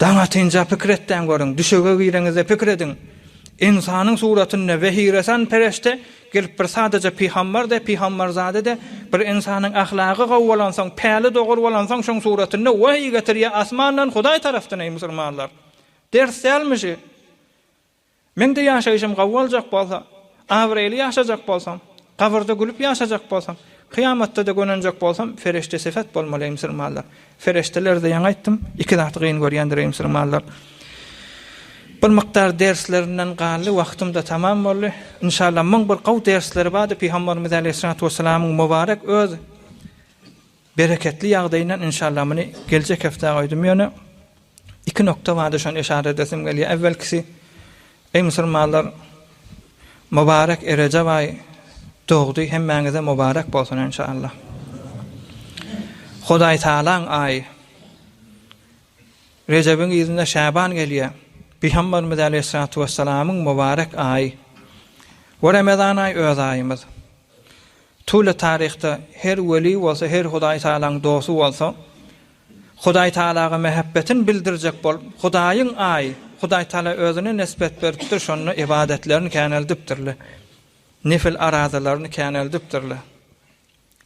Daňa tynja pikretden görüň, düşege gireňizde pikredin. İnsanyň suratyny vehirasan perişte gelip bir sadece peygamber de peygamber zade de bir insanyň ahlaky gowwalansaň, päli dogur bolansaň şoň suratyny wahy getirýär asmandan Hudaý tarapdan ey musulmanlar. Ders gelmişi. Men de ýaşaýşym gowwaljak bolsa, awreli ýaşajak bolsam, gabrda gülüp ýaşajak bolsam, kıyamatda da gönenjek bolsam, ferişte sifat bolmaly musulmanlar. Ferişteler de ýa aýtdym, iki zat gyn görýändir musulmanlar. Bir miktar derslerinden galy wagtym da tamam boldy. İnşallah men bir gaw dersleri bardy Peygamberimiz Aleyhissalatu vesselam'yň mübarek öz bereketli ýagdaýyndan inşallah meni geljek hafta goýdum ýöne. İki nokta bardy şonu işaret edesim gelýär. Evvelkisi ey musulmanlar, mübarek Recep aýy dogdy, hemmäňize mübarek bolsun inşallah. Hudaý Taalaň aýy. Recep'iň ýylynda Şaban gelýär. Peygamberimiz Aleyhissalatu vesselam'yň mübarek aýy. We Ramazan aýy öz aýymyz. Tula tarihte her weli bolsa, her Hudaý Taalaň dosty bolsa, Hudaý Taalaga mehabbetin bildirjek bolup, Hudaýyň aýy, Hudaý Taala özüne nisbet beripdir, şonu ibadetlerini käneldipdirler. Nifil arazylaryny käneldipdirler.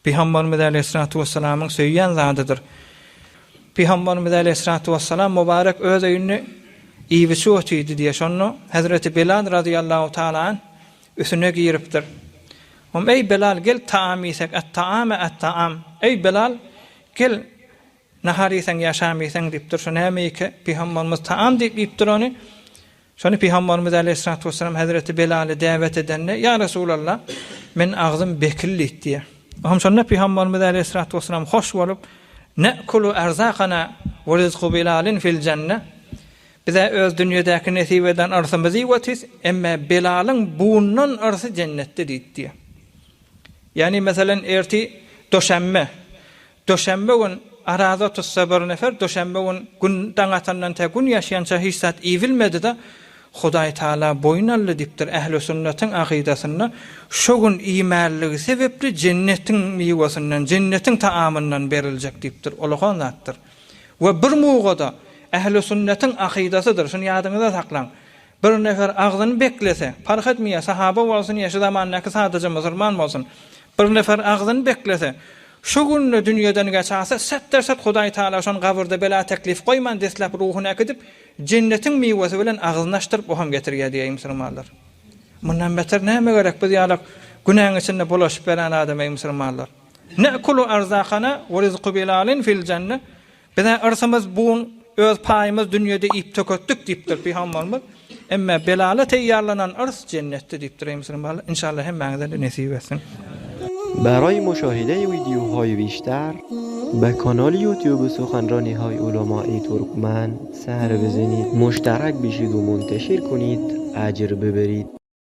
Peygamberimiz Aleyhissalatu vesselam'yň söýýän zadydyr. Peygamberimiz Aleyhissalatu vesselam mübarek öz öýüni iýbisi ötüýdi diýe şonu Hazreti Bilal radıyallahu taala üstüne giripdir. ey Belal gel taam yesek at-taam. Ey Belal gel nahar yesen yaşam yesen dipdir. Şo nämeýke Peygamberimiz taam diýipdir onu. Şonu Peygamberimiz Aleyhissalatu vesselam Hazreti Belal'e davet edenle ya Resulallah men ağzım bekillik diye. Hem şonda Peygamberimiz Aleyhissalatu vesselam hoş bolup ne'kulu erzaqana ve rizqu Belalin fil cennet. Bize öz dünyadaki nesip eden arzımızı yuvatiz, ama Belal'ın buğundan arsı cennette diye. Yani mesela erti Doşembe gün arada tutsa bir nefer, Doşembe gün günden atandan te gün yaşayanca hissat ivilmedi de, Huday Teala boyunallı diptir ehl-i sünnetin akidasına, şu gün imarlığı sebepli cennetin meyvasından, cennetin taamından verilecek diptir, oluğan attır. Ve bir muğada, ehl-i sünnetin akidasıdır, şunu yadınıza saklan. Bir nefer ağzını beklese, fark etmeye, sahaba olsun, yaşı zamannaki sadece Müslüman olsun, bir nefer ağzını beklese, şu günle dünyadan geçase, set Huday Teala şun gavurda bela teklif koyman deslep ruhuna gidip, cennetin meyvesi bilen ağzını açtırıp oham getirge diye Müslümanlar. Bundan beter neyme gerek biz yalak günahın içinde bulaşıp veren adam ey Müslümanlar. Ne'kulu erzaqana ve rizqu Belalin fil cennet. Bize arsımız buğun, öz payımız dünyada ip tököttük diptir Peygamberimiz. Ama Belal'a teyyarlanan ars cennette diptir ey Müslümanlar. İnşallah hemmenize de nasip etsin. برای مشاهده ویدیوهای بیشتر به کانال یوتیوب سخنرانی های علمای ترکمن سر بزنید، مشترک بشید و منتشر کنید، اجر ببرید.